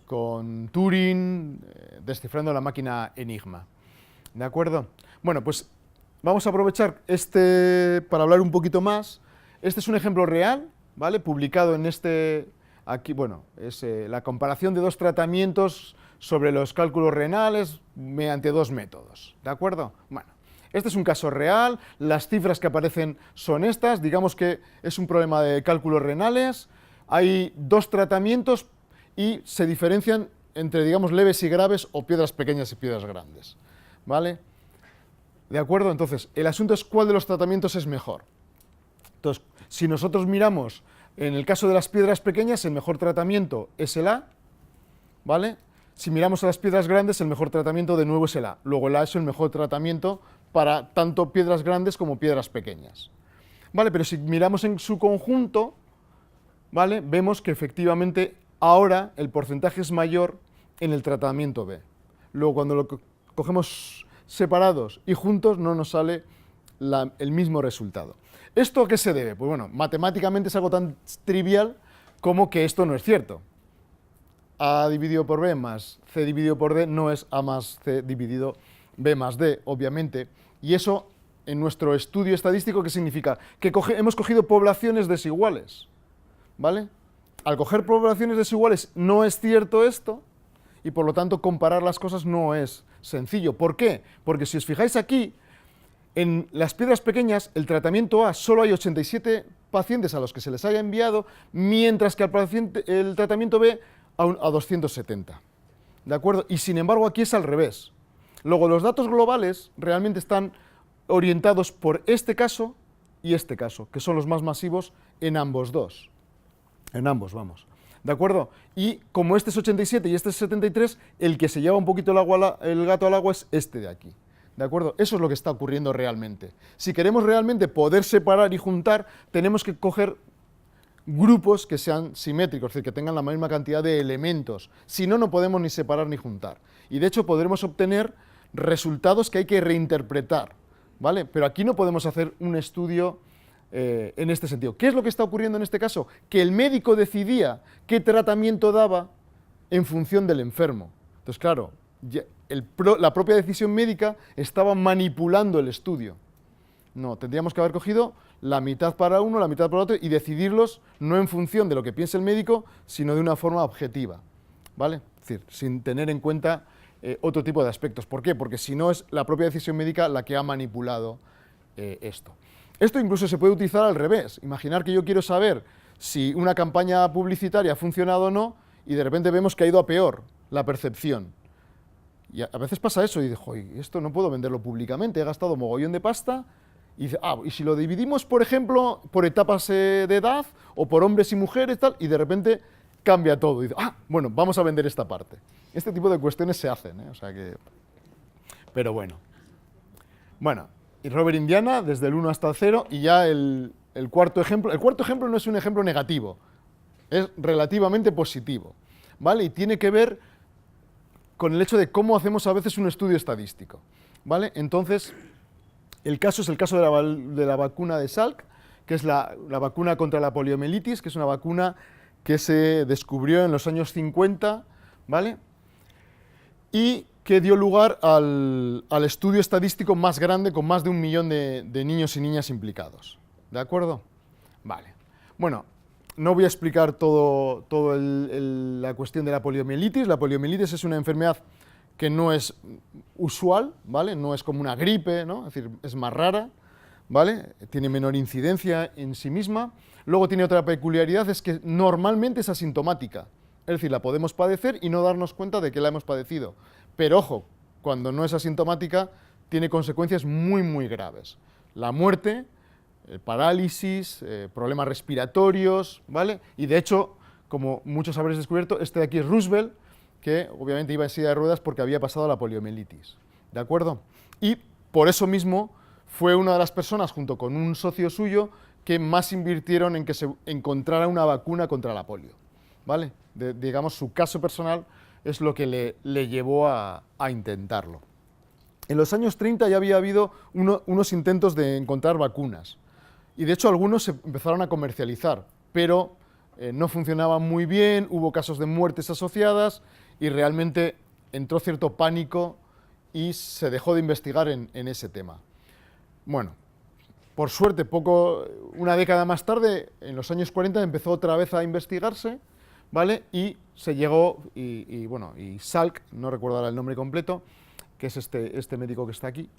con Turing, descifrando la máquina Enigma. ¿De acuerdo? Bueno, pues vamos a aprovechar para hablar un poquito más. Este es un ejemplo real, ¿vale? Publicado en aquí, bueno, es la comparación de dos tratamientos sobre los cálculos renales mediante dos métodos, ¿de acuerdo? Bueno, este es un caso real, las cifras que aparecen son estas, digamos que es un problema de cálculos renales, hay dos tratamientos y se diferencian entre, digamos, leves y graves o piedras pequeñas y piedras grandes, ¿vale? ¿De acuerdo? Entonces, el asunto es cuál de los tratamientos es mejor. Entonces, si nosotros miramos, en el caso de las piedras pequeñas, el mejor tratamiento es el A, ¿vale? Si miramos a las piedras grandes, el mejor tratamiento de nuevo es el A. Luego el A es el mejor tratamiento para tanto piedras grandes como piedras pequeñas, ¿vale? Pero si miramos en su conjunto, ¿vale? Vemos que efectivamente ahora el porcentaje es mayor en el tratamiento B. Luego cuando lo cogemos separados y juntos no nos sale el mismo resultado. ¿Esto a qué se debe? Pues bueno, matemáticamente es algo tan trivial como que esto no es cierto. A dividido por B más C dividido por D no es A más C dividido B más D, obviamente. Y eso, en nuestro estudio estadístico, ¿qué significa? Que hemos cogido poblaciones desiguales, ¿vale? Al coger poblaciones desiguales no es cierto esto, y por lo tanto comparar las cosas no es sencillo. ¿Por qué? Porque si os fijáis aquí, En las piedras pequeñas, el tratamiento A, solo hay 87 pacientes a los que se les haya enviado, mientras que el tratamiento B a 270. ¿De acuerdo? Y sin embargo aquí es al revés. Luego los datos globales realmente están orientados por este caso y este caso, que son los más masivos en ambos dos. En ambos, vamos. ¿De acuerdo? Y como este es 87 y este es 73, el que se lleva un poquito el gato al agua es este de aquí. ¿De acuerdo? Eso es lo que está ocurriendo realmente. Si queremos realmente poder separar y juntar, tenemos que coger grupos que sean simétricos, es decir, que tengan la misma cantidad de elementos. Si no, no podemos ni separar ni juntar. Y de hecho podremos obtener resultados que hay que reinterpretar, ¿vale? Pero aquí no podemos hacer un estudio en este sentido. ¿Qué es lo que está ocurriendo en este caso? Que el médico decidía qué tratamiento daba en función del enfermo. Entonces, claro, la propia decisión médica estaba manipulando el estudio. No, tendríamos que haber cogido la mitad para uno, la mitad para otro y decidirlos no en función de lo que piense el médico, sino de una forma objetiva, ¿vale? Es decir, sin tener en cuenta otro tipo de aspectos. ¿Por qué? Porque si no es la propia decisión médica la que ha manipulado esto. Esto incluso se puede utilizar al revés. Imaginar que yo quiero saber si una campaña publicitaria ha funcionado o no y de repente vemos que ha ido a peor la percepción. Y a veces pasa eso y digo, esto no puedo venderlo públicamente, he gastado mogollón de pasta. Y dice, y si lo dividimos, por ejemplo, por etapas de edad o por hombres y mujeres, tal, y de repente cambia todo. Y dice, bueno, vamos a vender esta parte. Este tipo de cuestiones se hacen, o sea que... Pero bueno. Bueno, y Robert Indiana, desde el 1 hasta el 0, y ya el cuarto ejemplo. El cuarto ejemplo no es un ejemplo negativo, es relativamente positivo, ¿vale? Y tiene que ver con el hecho de cómo hacemos a veces un estudio estadístico, ¿vale? Entonces, el caso es el caso de la vacuna de Salk, que es la vacuna contra la poliomielitis, que es una vacuna que se descubrió en los años 50, ¿vale? Y que dio lugar al estudio estadístico más grande, con más de 1 millón de niños y niñas implicados. ¿De acuerdo? Vale. Bueno, no voy a explicar todo la cuestión de la poliomielitis. La poliomielitis es una enfermedad que no es usual, ¿vale? No es como una gripe, ¿no? Es decir, es más rara, ¿vale? Tiene menor incidencia en sí misma. Luego tiene otra peculiaridad, es que normalmente es asintomática. Es decir, la podemos padecer y no darnos cuenta de que la hemos padecido. Pero ojo, cuando no es asintomática, tiene consecuencias muy, muy graves. La muerte, parálisis, problemas respiratorios, ¿vale? Y de hecho, como muchos habréis descubierto, este de aquí es Roosevelt, que obviamente iba en silla de ruedas porque había pasado la poliomielitis, ¿de acuerdo? Y por eso mismo fue una de las personas, junto con un socio suyo, que más invirtieron en que se encontrara una vacuna contra la polio, ¿vale? Digamos, su caso personal es lo que le llevó a intentarlo. En los años 30 ya había habido unos intentos de encontrar vacunas, y de hecho algunos se empezaron a comercializar, pero no funcionaban muy bien, hubo casos de muertes asociadas, y realmente entró cierto pánico y se dejó de investigar en ese tema. Bueno, por suerte, una década más tarde, en los años 40, empezó otra vez a investigarse, ¿vale? Y se llegó, y Salk, no recuerdo ahora el nombre completo, que es este médico que está aquí,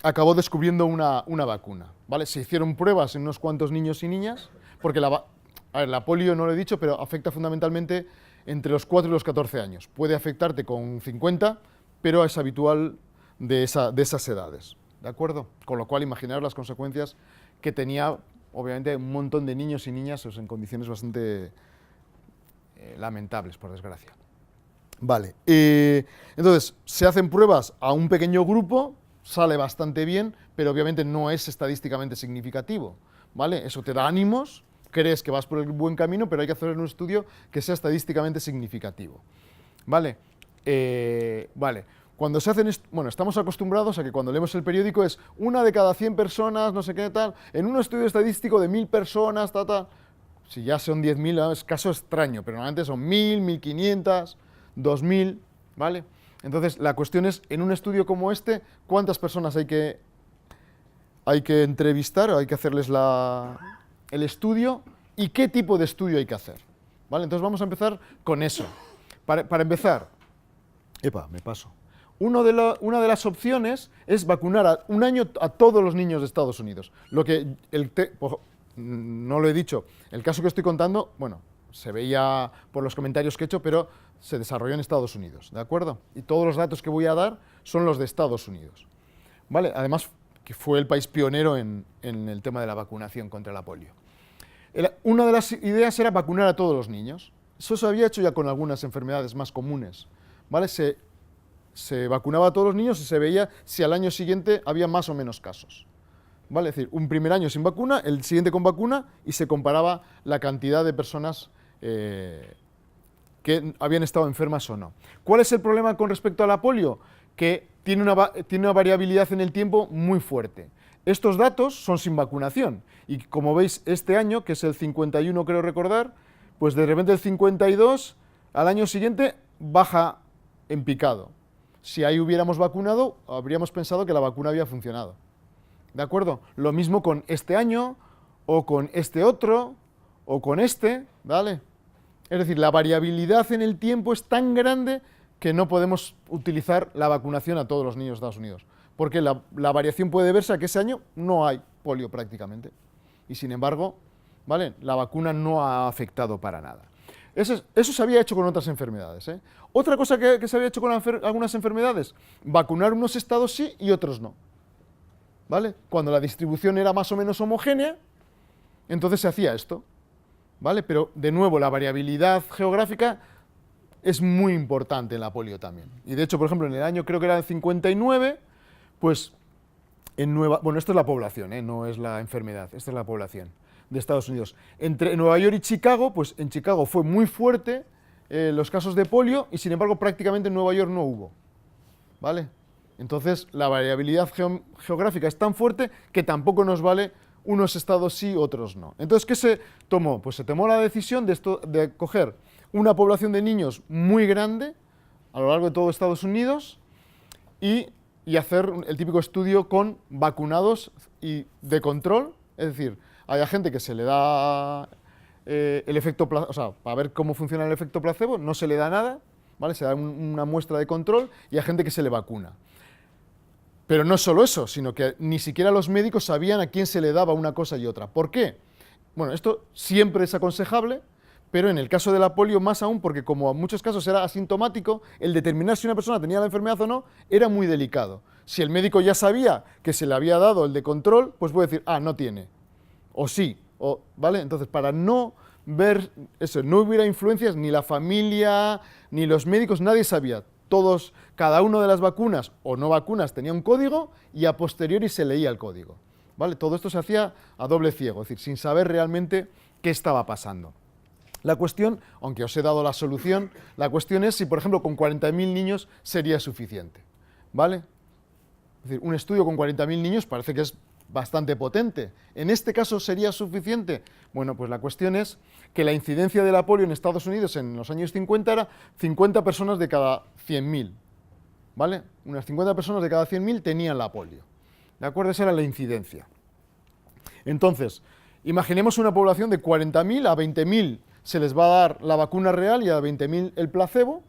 acabó descubriendo una vacuna, ¿vale? Se hicieron pruebas en unos cuantos niños y niñas, porque la polio no lo he dicho, pero afecta fundamentalmente entre los 4 y los 14 años. Puede afectarte con 50, pero es habitual de esas edades, ¿de acuerdo? Con lo cual, imaginaros las consecuencias que tenía, obviamente, un montón de niños y niñas en condiciones bastante lamentables, por desgracia. Vale, entonces, se hacen pruebas a un pequeño grupo, sale bastante bien, pero obviamente no es estadísticamente significativo, ¿vale? Eso te da ánimos, crees que vas por el buen camino, pero hay que hacer un estudio que sea estadísticamente significativo, ¿vale? Vale, cuando se hacen, estamos acostumbrados a que cuando leemos el periódico es 1 de cada 100 personas, no sé qué tal, en un estudio estadístico de 1000 personas, tal. Si ya son 10.000, es caso extraño, pero normalmente son 1000, 1500, 2000, ¿vale? Entonces, la cuestión es, en un estudio como este, ¿cuántas personas hay que entrevistar, o hay que hacerles el estudio, y qué tipo de estudio hay que hacer, ¿vale? Entonces vamos a empezar con eso. Para empezar, me paso. una de las opciones es vacunar un año a todos los niños de Estados Unidos. Lo que no lo he dicho, el caso que estoy contando, bueno, se veía por los comentarios que he hecho, pero se desarrolló en Estados Unidos, ¿de acuerdo? Y todos los datos que voy a dar son los de Estados Unidos, ¿vale? Además, que fue el país pionero en el tema de la vacunación contra la polio. Una de las ideas era vacunar a todos los niños. Eso se había hecho ya con algunas enfermedades más comunes, ¿vale? Se vacunaba a todos los niños y se veía si al año siguiente había más o menos casos, ¿vale? Es decir, un primer año sin vacuna, el siguiente con vacuna, y se comparaba la cantidad de personas que habían estado enfermas o no. ¿Cuál es el problema con respecto a la polio? Que tiene una variabilidad en el tiempo muy fuerte. Estos datos son sin vacunación, y como veis este año, que es el 51 creo recordar, pues de repente el 52 al año siguiente baja en picado. Si ahí hubiéramos vacunado, habríamos pensado que la vacuna había funcionado. ¿De acuerdo? Lo mismo con este año, o con este otro, o con este, ¿vale? Es decir, la variabilidad en el tiempo es tan grande que no podemos utilizar la vacunación a todos los niños de Estados Unidos, porque la variación puede verse a que ese año no hay polio prácticamente, y sin embargo, ¿vale?, la vacuna no ha afectado para nada. Eso se había hecho con otras enfermedades, ¿eh? Otra cosa que se había hecho con algunas enfermedades, vacunar unos estados sí y otros no, ¿vale? Cuando la distribución era más o menos homogénea, entonces se hacía esto, ¿vale? Pero, de nuevo, la variabilidad geográfica es muy importante en la polio también. Y, de hecho, por ejemplo, en el año, creo que era el 59, pues, bueno, esto es la población, no es la enfermedad, esta es la población de Estados Unidos. Entre Nueva York y Chicago, pues en Chicago fue muy fuerte los casos de polio, y sin embargo prácticamente en Nueva York no hubo, ¿vale? Entonces la variabilidad geográfica es tan fuerte que tampoco nos vale unos estados sí, otros no. Entonces, ¿qué se tomó? Pues se tomó la decisión de coger una población de niños muy grande a lo largo de todo Estados Unidos y hacer el típico estudio con vacunados y de control, es decir, hay gente que se le da el efecto placebo, o sea, para ver cómo funciona el efecto placebo, no se le da nada, ¿vale? Se da una muestra de control, y hay gente que se le vacuna. Pero no solo eso, sino que ni siquiera los médicos sabían a quién se le daba una cosa y otra. ¿Por qué? Bueno, esto siempre es aconsejable, pero en el caso de la polio más aún, porque como en muchos casos era asintomático, el determinar si una persona tenía la enfermedad o no era muy delicado. Si el médico ya sabía que se le había dado el de control, pues puede decir, no tiene, o sí, ¿vale? Entonces, para no ver eso, no hubiera influencias, ni la familia, ni los médicos, nadie sabía. Todos, cada una de las vacunas o no vacunas tenía un código, y a posteriori se leía el código, ¿vale? Todo esto se hacía a doble ciego, es decir, sin saber realmente qué estaba pasando. La cuestión, aunque os he dado la solución, la cuestión es si, por ejemplo, con 40.000 niños sería suficiente, ¿vale? Es decir, un estudio con 40.000 niños parece que es bastante potente. ¿En este caso sería suficiente? Bueno, pues la cuestión es que la incidencia de la polio en Estados Unidos en los años 50 era 50 personas de cada 100.000, ¿vale? Unas 50 personas de cada 100.000 tenían la polio, ¿de acuerdo? Esa era la incidencia. Entonces, imaginemos una población de 40.000, a 20.000 se les va a dar la vacuna real y a 20.000 el placebo,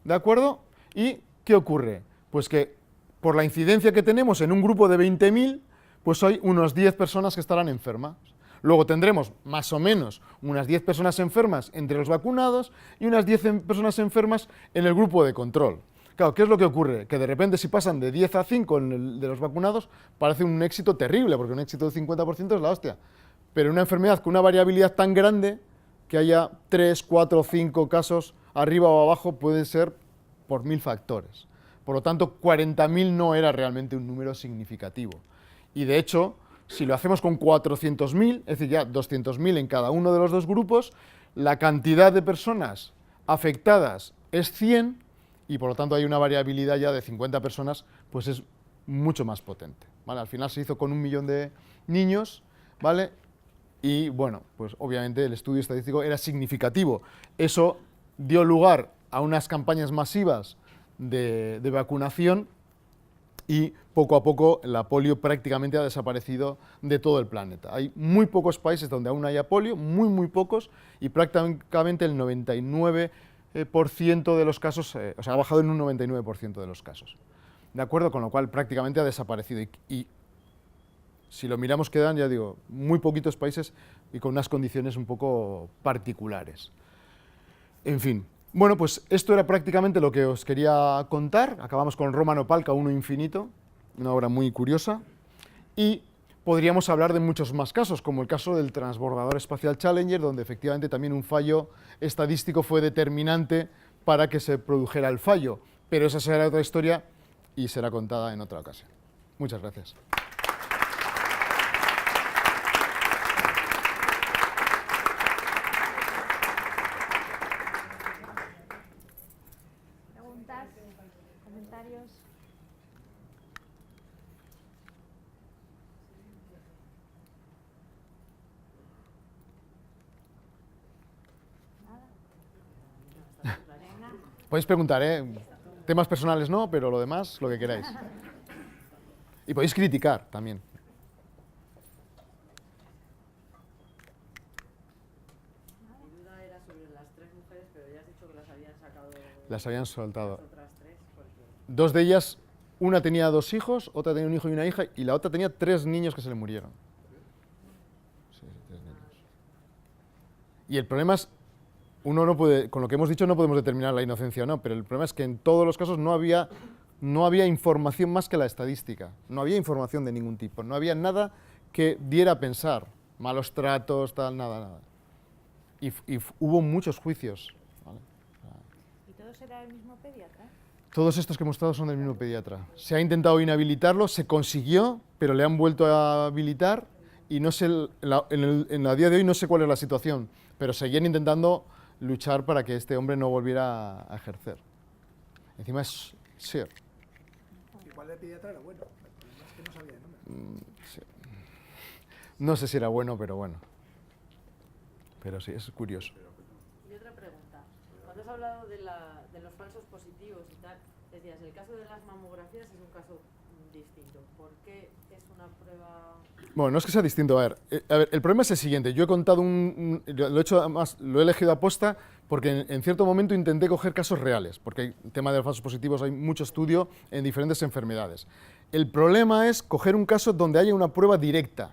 ¿de acuerdo? ¿Y qué ocurre? Pues que por la incidencia que tenemos en un grupo de 20.000, pues hay unos 10 personas que estarán enfermas. Luego tendremos más o menos unas 10 personas enfermas entre los vacunados y unas 10 personas enfermas en el grupo de control. Claro, ¿qué es lo que ocurre? Que de repente, si pasan de 10 a 5 en el de los vacunados, parece un éxito terrible, porque un éxito del 50% es la hostia. Pero una enfermedad con una variabilidad tan grande, que haya 3, 4 o 5 casos arriba o abajo, puede ser por 1000 factores. Por lo tanto, 40.000 no era realmente un número significativo. Y de hecho, si lo hacemos con 400.000, es decir, ya 200.000 en cada uno de los dos grupos, la cantidad de personas afectadas es 100, y por lo tanto hay una variabilidad ya de 50 personas, pues es mucho más potente, ¿vale? Al final se hizo con 1 millón de niños, ¿vale? Y bueno, pues obviamente el estudio estadístico era significativo. Eso dio lugar a unas campañas masivas de vacunación, y poco a poco la polio prácticamente ha desaparecido de todo el planeta. Hay muy pocos países donde aún haya polio, muy pocos, y prácticamente el 99% de los casos, o sea, ha bajado en un 99% de los casos. ¿de acuerdo? Con lo cual prácticamente ha desaparecido. Y si lo miramos quedan, ya digo, muy poquitos países y con unas condiciones un poco particulares. En fin, bueno, pues esto era prácticamente lo que os quería contar. Acabamos con Romano Palca, Uno Infinito, una obra muy curiosa. Y podríamos hablar de muchos más casos, como el caso del transbordador espacial Challenger, donde efectivamente también un fallo estadístico fue determinante para que se produjera el fallo. Pero esa será otra historia y será contada en otra ocasión. Muchas gracias. ¿Preguntas? ¿Comentarios? Nada. Venga. Podéis preguntar, temas personales no, pero lo demás, lo que queráis. Y podéis criticar también. Mi duda era sobre las 3 mujeres, pero ya has dicho que las habían sacado Las habían soltado. las otras 3, porque... 2 de ellas, una tenía 2 hijos, otra tenía un hijo y una hija, y la otra tenía 3 niños que se le murieron. Sí, 3 niños. Y el problema es, uno no puede, con lo que hemos dicho no podemos determinar la inocencia o no, pero el problema es que en todos los casos no había información más que la estadística, no había información de ningún tipo, no había nada que diera a pensar, malos tratos, tal, nada. Y hubo muchos juicios. ¿Vale? ¿Y todo será el mismo pediatra? Todos estos que hemos estado son del mismo pediatra. Se ha intentado inhabilitarlo, se consiguió, pero le han vuelto a habilitar y no sé, en la día de hoy no sé cuál es la situación, pero seguían intentando luchar para que este hombre no volviera a ejercer. Encima es Sir. Igual el pediatra era bueno, el problema es que no sabía el nombre. Sí. No sé si era bueno, pero bueno. Pero sí, es curioso. Y otra pregunta. Cuando has hablado de los falsos positivos y tal, decías, el caso de las mamografías es un caso distinto. ¿Por qué es una prueba...? Bueno, no es que sea distinto. A ver, el problema es el siguiente. Yo he contado lo he hecho, además, lo he elegido aposta porque en cierto momento intenté coger casos reales, porque el tema de los falsos positivos hay mucho estudio en diferentes enfermedades. El problema es coger un caso donde haya una prueba directa,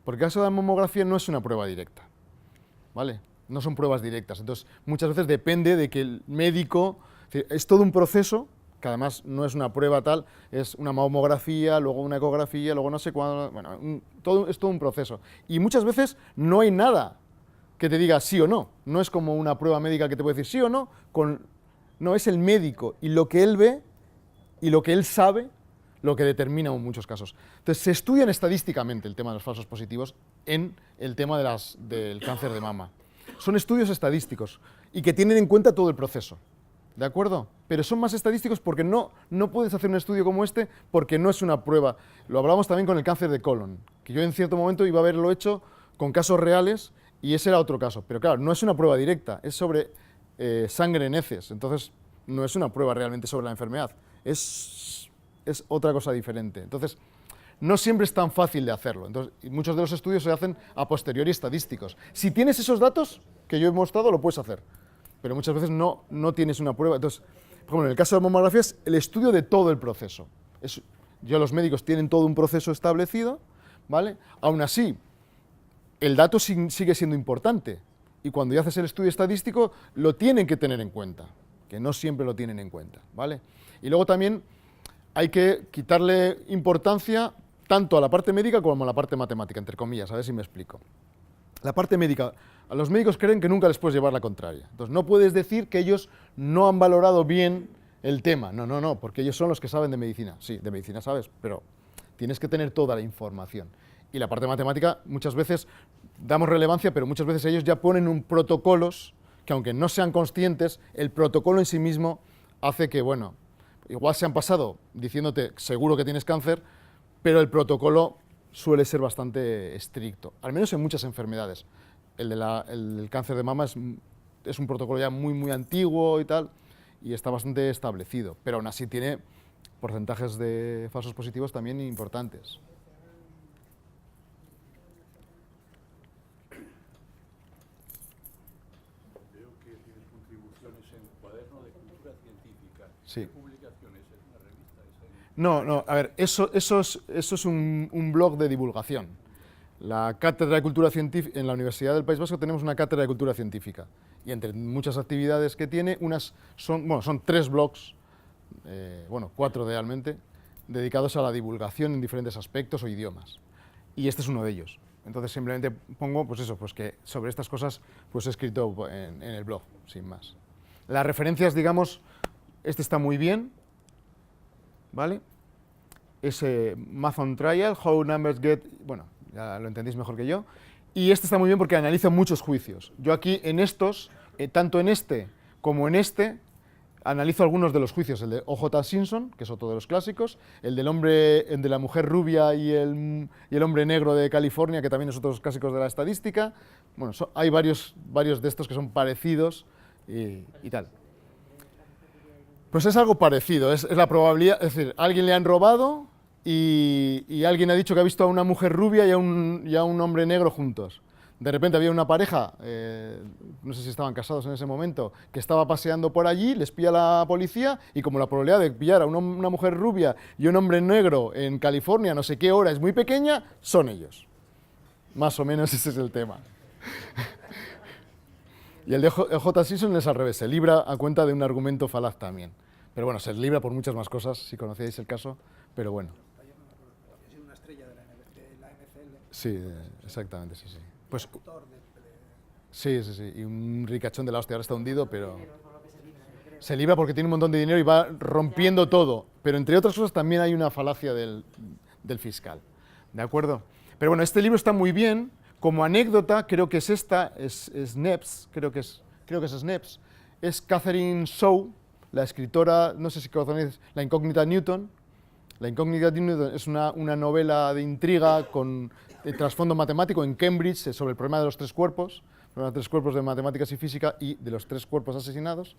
porque el caso de la mamografía no es una prueba directa, ¿vale? No son pruebas directas. Entonces, muchas veces depende de que el médico... Es todo un proceso, que además no es una prueba tal, es una mamografía, luego una ecografía, luego no sé cuándo... Bueno, es todo un proceso. Y muchas veces no hay nada que te diga sí o no. No es como una prueba médica que te puede decir sí o no. No, es el médico y lo que él ve y lo que él sabe lo que determina en muchos casos. Entonces, se estudian estadísticamente el tema de los falsos positivos en el tema del cáncer de mama. Son estudios estadísticos y que tienen en cuenta todo el proceso. ¿De acuerdo? Pero son más estadísticos porque no puedes hacer un estudio como este porque no es una prueba. Lo hablamos también con el cáncer de colon, que yo en cierto momento iba a haberlo hecho con casos reales y ese era otro caso. Pero claro, no es una prueba directa, es sobre sangre en heces. Entonces, no es una prueba realmente sobre la enfermedad. Es otra cosa diferente. Entonces, no siempre es tan fácil de hacerlo. Entonces, muchos de los estudios se hacen a posteriori estadísticos. Si tienes esos datos que yo he mostrado, lo puedes hacer. Pero muchas veces no tienes una prueba. Entonces, por ejemplo, en el caso de mamografías, el estudio de todo el proceso. Los médicos tienen todo un proceso establecido, ¿vale? Aún así, el dato sigue siendo importante. Y cuando ya haces el estudio estadístico, lo tienen que tener en cuenta, que no siempre lo tienen en cuenta, ¿vale? Y luego también hay que quitarle importancia tanto a la parte médica como a la parte matemática, entre comillas, a ver si me explico. La parte médica, a los médicos creen que nunca les puedes llevar la contraria. Entonces, no puedes decir que ellos no han valorado bien el tema. No, porque ellos son los que saben de medicina. Sí, de medicina sabes, pero tienes que tener toda la información. Y la parte matemática, muchas veces damos relevancia, pero muchas veces ellos ya ponen protocolos que, aunque no sean conscientes, el protocolo en sí mismo hace que, bueno, igual se han pasado diciéndote seguro que tienes cáncer, pero el protocolo suele ser bastante estricto, al menos en muchas enfermedades. El cáncer de mama es un protocolo ya muy antiguo y tal, y está bastante establecido, pero aún así tiene porcentajes de falsos positivos también importantes. Veo que tienes contribuciones en Cuaderno de Cultura Científica. Sí. ¿Qué publicaciones? ¿Es una revista? No, a ver, eso es un blog de divulgación. La Cátedra de Cultura Científica, en la Universidad del País Vasco tenemos una Cátedra de Cultura Científica, y entre muchas actividades que tiene, son 3 blogs, 4 realmente, dedicados a la divulgación en diferentes aspectos o idiomas. Y este es uno de ellos. Entonces simplemente pongo, pues que sobre estas cosas he escrito en el blog, sin más. Las referencias, digamos, este está muy bien, ¿vale? Ese Math on Trial, How Numbers Get, bueno, ya lo entendéis mejor que yo. Y este está muy bien porque analiza muchos juicios. Yo aquí en estos, tanto en este como en este, analizo algunos de los juicios, el de O.J. Simpson, que es otro de los clásicos, el de la mujer rubia y el hombre negro de California, que también es otro de los clásicos de la estadística. Bueno, hay varios de estos que son parecidos y tal. Pues es algo parecido, es la probabilidad, es decir, a alguien le han robado y alguien ha dicho que ha visto a una mujer rubia y a un hombre negro juntos. De repente había una pareja, no sé si estaban casados en ese momento, que estaba paseando por allí, les pilla la policía y como la probabilidad de pillar a una mujer rubia y un hombre negro en California, no sé qué hora, es muy pequeña, son ellos. Más o menos ese es el tema. Y el de J. Simpson es al revés, se libra a cuenta de un argumento falaz también. Pero bueno, se libra por muchas más cosas, si conocíais el caso, pero bueno. Ha sido una estrella de la NFL. Sí, exactamente, sí. Pues, sí, y un ricachón de la hostia, ahora está hundido, pero se libra porque tiene un montón de dinero y va rompiendo todo. Pero entre otras cosas también hay una falacia del fiscal, ¿de acuerdo? Pero bueno, este libro está muy bien. Como anécdota, creo que es Snepes, creo que es Snepes, es Catherine Shaw, la escritora, no sé si conocéis, La incógnita Newton. La incógnita Newton es una novela de intriga con trasfondo matemático en Cambridge sobre el problema de los 3 cuerpos, los 3 cuerpos de matemáticas y física y de los 3 cuerpos asesinados.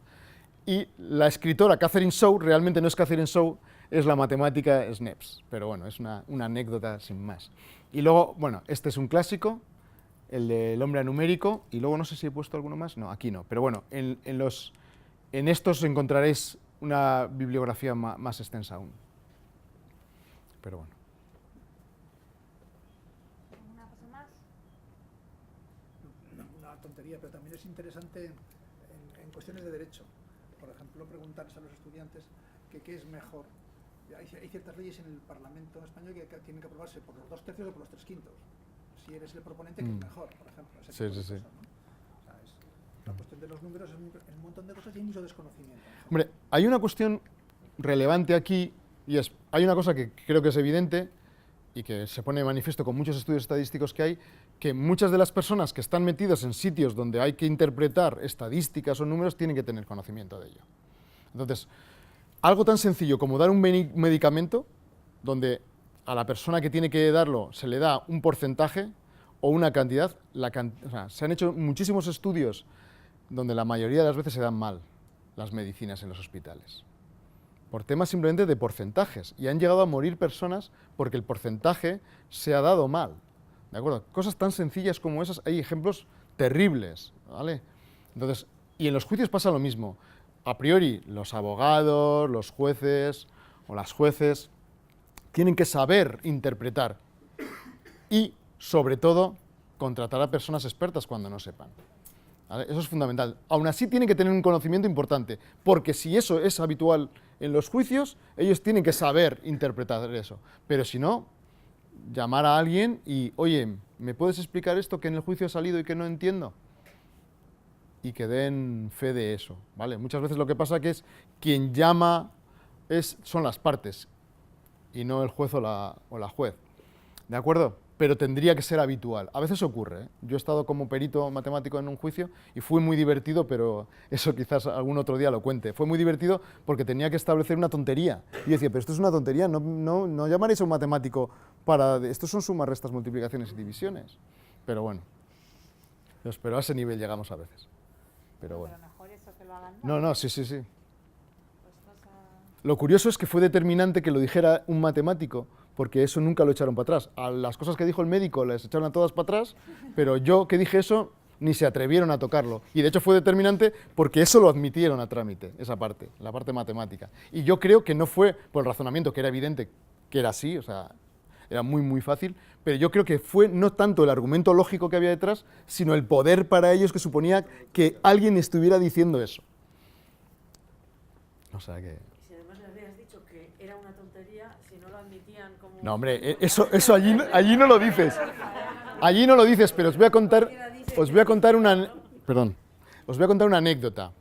Y la escritora Catherine Shaw realmente no es Catherine Shaw, es la matemática Snepes, pero bueno, es una anécdota sin más. Y luego, bueno, este es un clásico, el del hombre anumérico, y luego no sé si he puesto alguno más, no, aquí no, pero bueno, en estos encontraréis una bibliografía más extensa aún. Pero bueno. ¿Alguna cosa más? Una tontería, pero también es interesante en cuestiones de derecho. Por ejemplo, preguntarse a los estudiantes que qué es mejor. Hay ciertas leyes en el Parlamento español que tienen que aprobarse por los 2/3 o por los 3/5. Si eres el proponente, que es mejor, por ejemplo. Sí. O sea, la cuestión de los números en un montón de cosas y hay mucho desconocimiento. Hombre, hay una cuestión relevante aquí, y hay una cosa que creo que es evidente y que se pone de manifiesto con muchos estudios estadísticos que hay, que muchas de las personas que están metidas en sitios donde hay que interpretar estadísticas o números tienen que tener conocimiento de ello. Entonces, algo tan sencillo como dar un medicamento, donde a la persona que tiene que darlo se le da un porcentaje o una cantidad, o sea, se han hecho muchísimos estudios donde la mayoría de las veces se dan mal las medicinas en los hospitales, por temas simplemente de porcentajes, y han llegado a morir personas porque el porcentaje se ha dado mal, ¿de acuerdo? Cosas tan sencillas como esas, hay ejemplos terribles, ¿vale? Entonces, y en los juicios pasa lo mismo. A priori, los abogados, los jueces o las jueces tienen que saber interpretar y, sobre todo, contratar a personas expertas cuando no sepan. ¿Vale? Eso es fundamental. Aún así tienen que tener un conocimiento importante, porque si eso es habitual en los juicios, ellos tienen que saber interpretar eso. Pero si no, llamar a alguien y, oye, ¿me puedes explicar esto que en el juicio ha salido y que no entiendo? Y que den fe de eso, ¿vale? Muchas veces lo que pasa que es quien llama son las partes y no el juez o la juez, ¿de acuerdo? Pero tendría que ser habitual. A veces ocurre, ¿eh? Yo he estado como perito matemático en un juicio y fue muy divertido, pero eso quizás algún otro día lo cuente. Fue muy divertido porque tenía que establecer una tontería. Y decía, pero esto es una tontería, no llamaréis a un matemático para... Estos son sumas, restas, multiplicaciones y divisiones. Pero bueno, pero a ese nivel llegamos a veces. Pero bueno. Pero mejor eso que lo hagan. No, sí. Lo curioso es que fue determinante que lo dijera un matemático, porque eso nunca lo echaron para atrás. A las cosas que dijo el médico les echaron a todas para atrás, pero yo que dije eso, ni se atrevieron a tocarlo. Y de hecho fue determinante porque eso lo admitieron a trámite, esa parte, la parte matemática. Y yo creo que no fue por el razonamiento, que era evidente que era así, o sea, era muy, muy fácil, pero yo creo que fue no tanto el argumento lógico que había detrás, sino el poder para ellos que suponía que alguien estuviera diciendo eso. O sea que... Si además les habías dicho que era una tontería, si no lo admitían como... No, hombre, eso allí no lo dices. Allí no lo dices, pero os voy a contar una anécdota.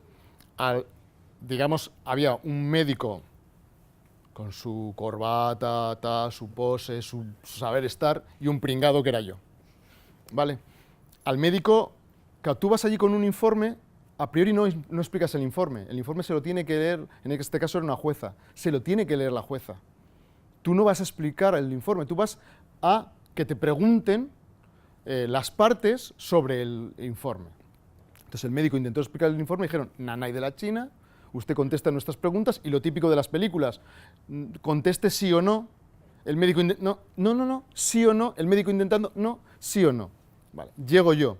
Digamos, había un médico con su corbata, su pose, su saber estar, y un pringado que era yo. ¿Vale? Al médico, claro, tú vas allí con un informe, a priori no explicas el informe se lo tiene que leer, en este caso era una jueza, se lo tiene que leer la jueza. Tú no vas a explicar el informe, tú vas a que te pregunten las partes sobre el informe. Entonces el médico intentó explicar el informe y dijeron, nanay de la China, usted contesta nuestras preguntas y lo típico de las películas, conteste sí o no, el médico no, sí o no, el médico intentando, no, sí o no. Vale, llego yo.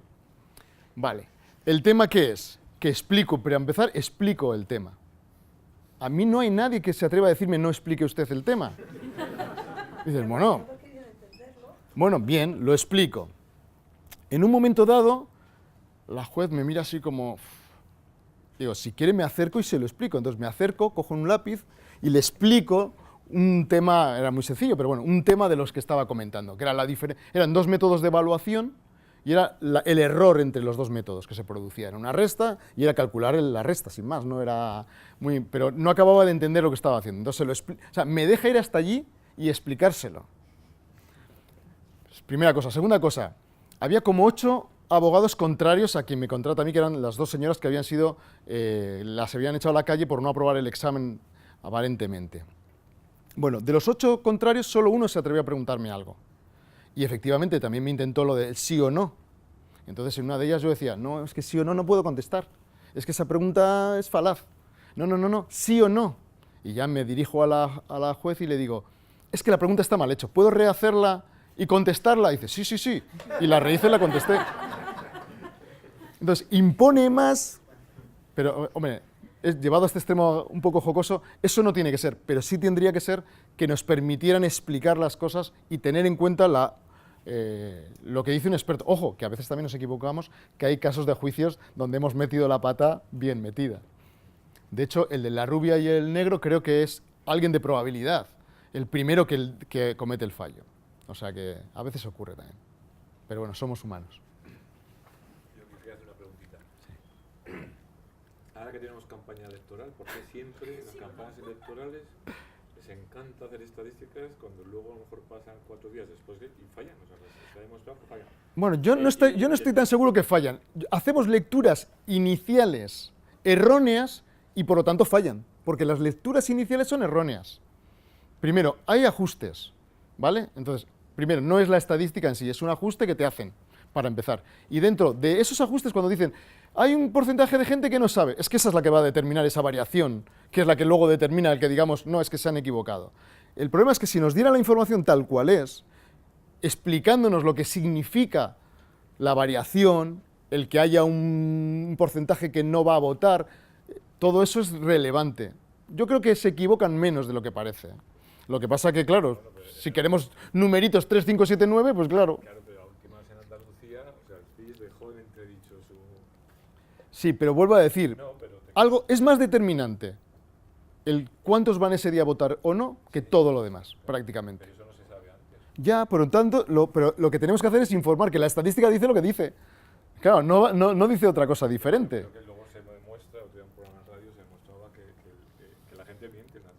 Vale, ¿el tema qué es? Que explico, pero a empezar explico el tema. A mí no hay nadie que se atreva a decirme no explique usted el tema. Dices, bueno, bien, lo explico. En un momento dado, la juez me mira así como... Digo, si quiere me acerco y se lo explico. Entonces me acerco, cojo un lápiz y le explico un tema, era muy sencillo, pero bueno, un tema de los que estaba comentando, que era eran dos métodos de evaluación y era el error entre los dos métodos que se producía. Era una resta y era calcular la resta, sin más, no era muy... Pero no acababa de entender lo que estaba haciendo. Entonces me deja ir hasta allí y explicárselo. Primera cosa. Segunda cosa, había como 8 abogados contrarios a quien me contrata a mí, que eran las 2 señoras que las habían echado a la calle por no aprobar el examen aparentemente. Bueno, de los 8 contrarios, solo uno se atrevió a preguntarme algo. Y efectivamente también me intentó lo del sí o no. Entonces en una de ellas yo decía, no, es que sí o no puedo contestar. Es que esa pregunta es falaz. No, sí o no. Y ya me dirijo a la juez y le digo, es que la pregunta está mal hecha, ¿puedo rehacerla y contestarla? Y dice, sí. Y la rehice y la contesté. Entonces, impone más, pero, hombre, llevado a este extremo un poco jocoso, eso no tiene que ser, pero sí tendría que ser que nos permitieran explicar las cosas y tener en cuenta lo que dice un experto. Ojo, que a veces también nos equivocamos, que hay casos de juicios donde hemos metido la pata bien metida. De hecho, el de la rubia y el negro creo que es alguien de probabilidad, el primero que comete el fallo. O sea que a veces ocurre también. Pero bueno, somos humanos. Yo quisiera hacer una preguntita. Sí. Ahora que tenemos campaña electoral, ¿por qué siempre en las campañas electorales les encanta hacer estadísticas cuando luego a lo mejor pasan 4 días después y fallan? O sea, se ha demostrado que fallan. Bueno, yo no estoy tan seguro que fallan. Hacemos lecturas iniciales erróneas y por lo tanto fallan, porque las lecturas iniciales son erróneas. Primero, hay ajustes, ¿vale? Entonces, primero, no es la estadística en sí, es un ajuste que te hacen, para empezar. Y dentro de esos ajustes, cuando dicen, hay un porcentaje de gente que no sabe, es que esa es la que va a determinar esa variación, que es la que luego determina el que digamos, no, es que se han equivocado. El problema es que si nos diera la información tal cual es, explicándonos lo que significa la variación, el que haya un porcentaje que no va a votar, todo eso es relevante. Yo creo que se equivocan menos de lo que parece. Lo que pasa que, claro, si queremos numeritos 3, 5, 7, 9, pues claro. Claro, pero a últimas en Andalucía, o sea, el FIS dejó en entredicho su... Sí, pero vuelvo a decir, No, pero algo es más determinante el cuántos van ese día a votar o no que todo lo demás, prácticamente. Pero eso no se sabe antes. Ya, por lo tanto, pero lo que tenemos que hacer es informar, que la estadística dice lo que dice. Claro, no dice otra cosa diferente. Creo que luego se demuestra, o sea, en un programa de radio se demostraba que la gente miente. O sea,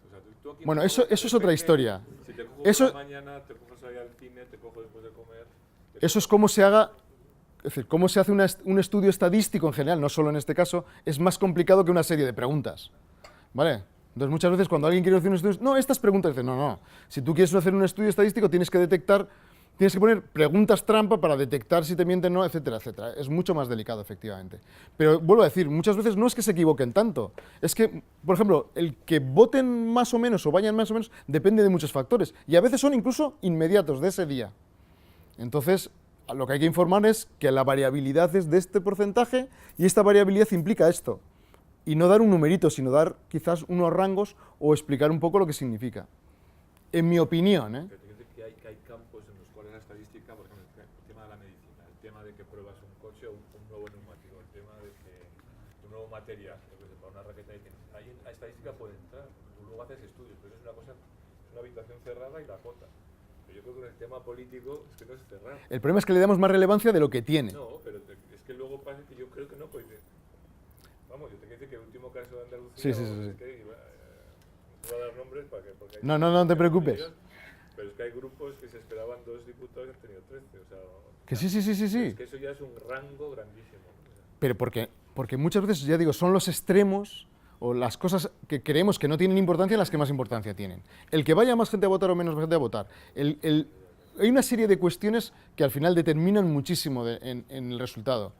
tú aquí Bueno, no eso coges es otra depende, historia. Si te cojo Eso- por la mañana, te coges ahí al cine, te cojo después de comer... Eso es cómo se haga, es decir, cómo se hace un estudio estadístico en general, no solo en este caso, es más complicado que una serie de preguntas, ¿vale? Entonces muchas veces cuando alguien quiere hacer un estudio, no, estas preguntas, dice, no, si tú quieres hacer un estudio estadístico tienes que poner preguntas trampa para detectar si te mienten o no, etcétera, etcétera. Es mucho más delicado, efectivamente. Pero vuelvo a decir, muchas veces no es que se equivoquen tanto, es que, por ejemplo, el que voten más o menos o vayan más o menos depende de muchos factores y a veces son incluso inmediatos de ese día. Entonces, lo que hay que informar es que la variabilidad es de este porcentaje y esta variabilidad implica esto. Y no dar un numerito, sino dar quizás unos rangos o explicar un poco lo que significa. En mi opinión, ¿eh? Pero te quiero decir que hay campos en los cuales la estadística, por ejemplo, el tema de la medicina, el tema de que pruebas un coche o un nuevo neumático, el tema de que un nuevo material, para una raqueta de tenis, ahí la estadística puede entrar, tú luego haces estudios, pero eso es una cosa, es una habitación cerrada y la cota. Pero yo creo que en el tema político es que no es cerrado. El problema es que le damos más relevancia de lo que tiene. No, pero es que luego pasa que yo creo que no, pues, vamos, yo te quiero decir que el último caso de Andalucía, Sí. es que no voy a dar nombres para que... porque hay No te preocupes. Pero es que hay grupos que se esperaban 2 diputados y han tenido 13, o sea... Que sí. Es que eso ya es un rango grandísimo. Pero porque muchas veces, ya digo, son los extremos o las cosas que creemos que no tienen importancia las que más importancia tienen. El que vaya más gente a votar o menos gente a votar. Hay una serie de cuestiones que al final determinan muchísimo en el resultado.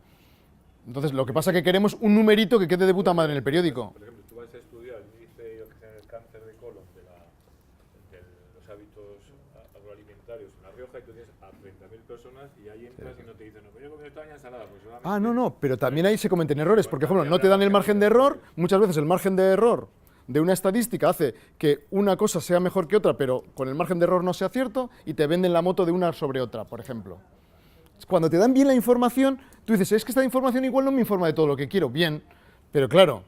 Entonces, lo que pasa es que queremos un numerito que quede de puta madre en el periódico. Por ejemplo, tú vas a estudiar el índice el cáncer de colon de los hábitos agroalimentarios en La Rioja y tú tienes a 30.000 personas y ahí entras y no te dicen, no, pero yo comí esta ensalada, pues solamente... No, pero también ahí se cometen errores, porque, por ejemplo, no te dan el margen de error, muchas veces el margen de error de una estadística hace que una cosa sea mejor que otra, pero con el margen de error no sea cierto, y te venden la moto de una sobre otra, por ejemplo. Cuando te dan bien la información, tú dices, es que esta información igual no me informa de todo lo que quiero, bien, pero claro.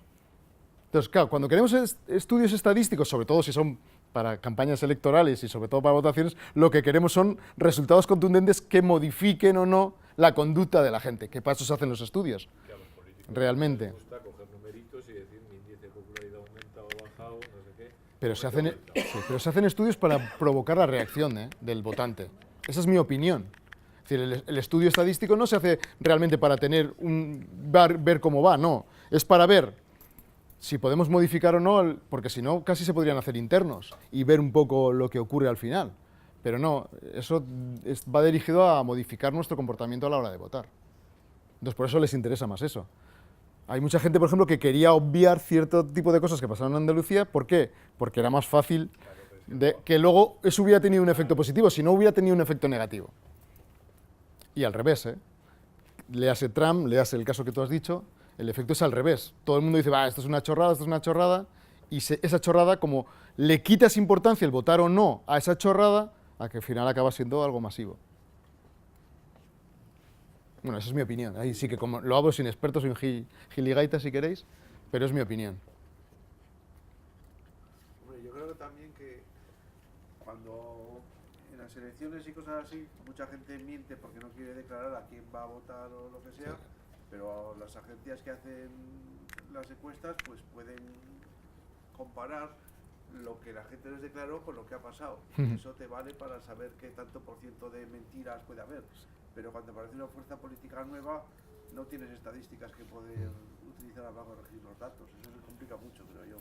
Entonces, claro, cuando queremos estudios estadísticos, sobre todo si son para campañas electorales y sobre todo para votaciones, lo que queremos son resultados contundentes que modifiquen o no la conducta de la gente, que para eso se hacen los estudios, realmente. Les gusta coger numeritos y decir mi índice de popularidad aumenta o ha bajado, no sé qué. Pero se hacen estudios para provocar la reacción del votante. Esa es mi opinión. Es decir, el estudio estadístico no se hace realmente para tener ver cómo va, no. Es para ver si podemos modificar o no, porque si no, casi se podrían hacer internos y ver un poco lo que ocurre al final. Pero no, eso va dirigido a modificar nuestro comportamiento a la hora de votar. Entonces, por eso les interesa más eso. Hay mucha gente, por ejemplo, que quería obviar cierto tipo de cosas que pasaron en Andalucía. ¿Por qué? Porque era más fácil que luego eso hubiera tenido un efecto positivo, si no hubiera tenido un efecto negativo. Y al revés, ¿eh? Léase Trump, léase el caso que tú has dicho, el efecto es al revés. Todo el mundo dice, esto es una chorrada, y esa chorrada, como le quitas importancia el votar o no a esa chorrada, a que al final acaba siendo algo masivo. Bueno, esa es mi opinión. Ahí sí que como lo hablo sin expertos, soy un giligaita si queréis, pero es mi opinión. Hombre, yo creo que también que cuando en las elecciones y cosas así, mucha gente miente porque no quiere declarar a quién va a votar o lo que sea, sí. Pero las agencias que hacen las encuestas pues pueden comparar lo que la gente les declaró con lo que ha pasado. Eso te vale para saber qué tanto por ciento de mentiras puede haber. Pero cuando aparece una fuerza política nueva, no tienes estadísticas que poder utilizar para corregir los datos. Eso se complica mucho, creo yo.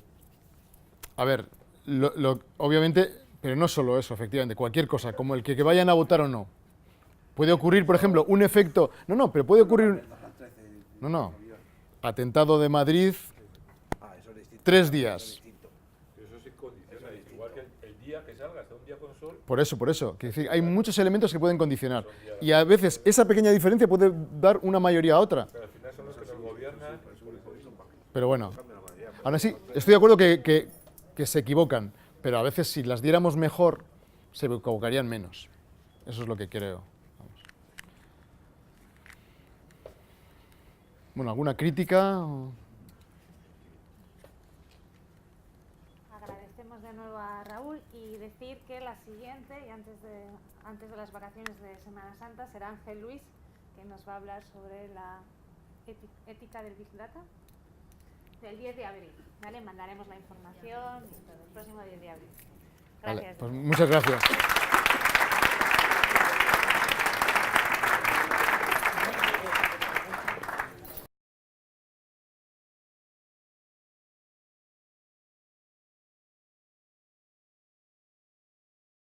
A ver, obviamente, pero no solo eso, efectivamente, cualquier cosa, como el que vayan a votar o no. Puede ocurrir, por ejemplo, un efecto... pero puede ocurrir... Atentado de Madrid, 3 días. Eso sí condiciona, igual que el día que salga, hasta un día con sol. Por eso. Que decir, hay muchos elementos que pueden condicionar. Y a veces esa pequeña diferencia puede dar una mayoría a otra. Pero al final son los que nos gobiernan. Pero bueno, aún así, estoy de acuerdo que se equivocan, pero a veces si las diéramos mejor, se equivocarían menos. Eso es lo que creo. Vamos. Bueno, ¿alguna crítica? Agradecemos de nuevo a Raúl y decir que la siguiente, y antes de las vacaciones de Semana Santa, será Ángel Luis, que nos va a hablar sobre la ética del Big Data del 10 de abril. ¿Vale? Mandaremos la información el próximo 10 de abril. Gracias. Vale, pues muchas gracias.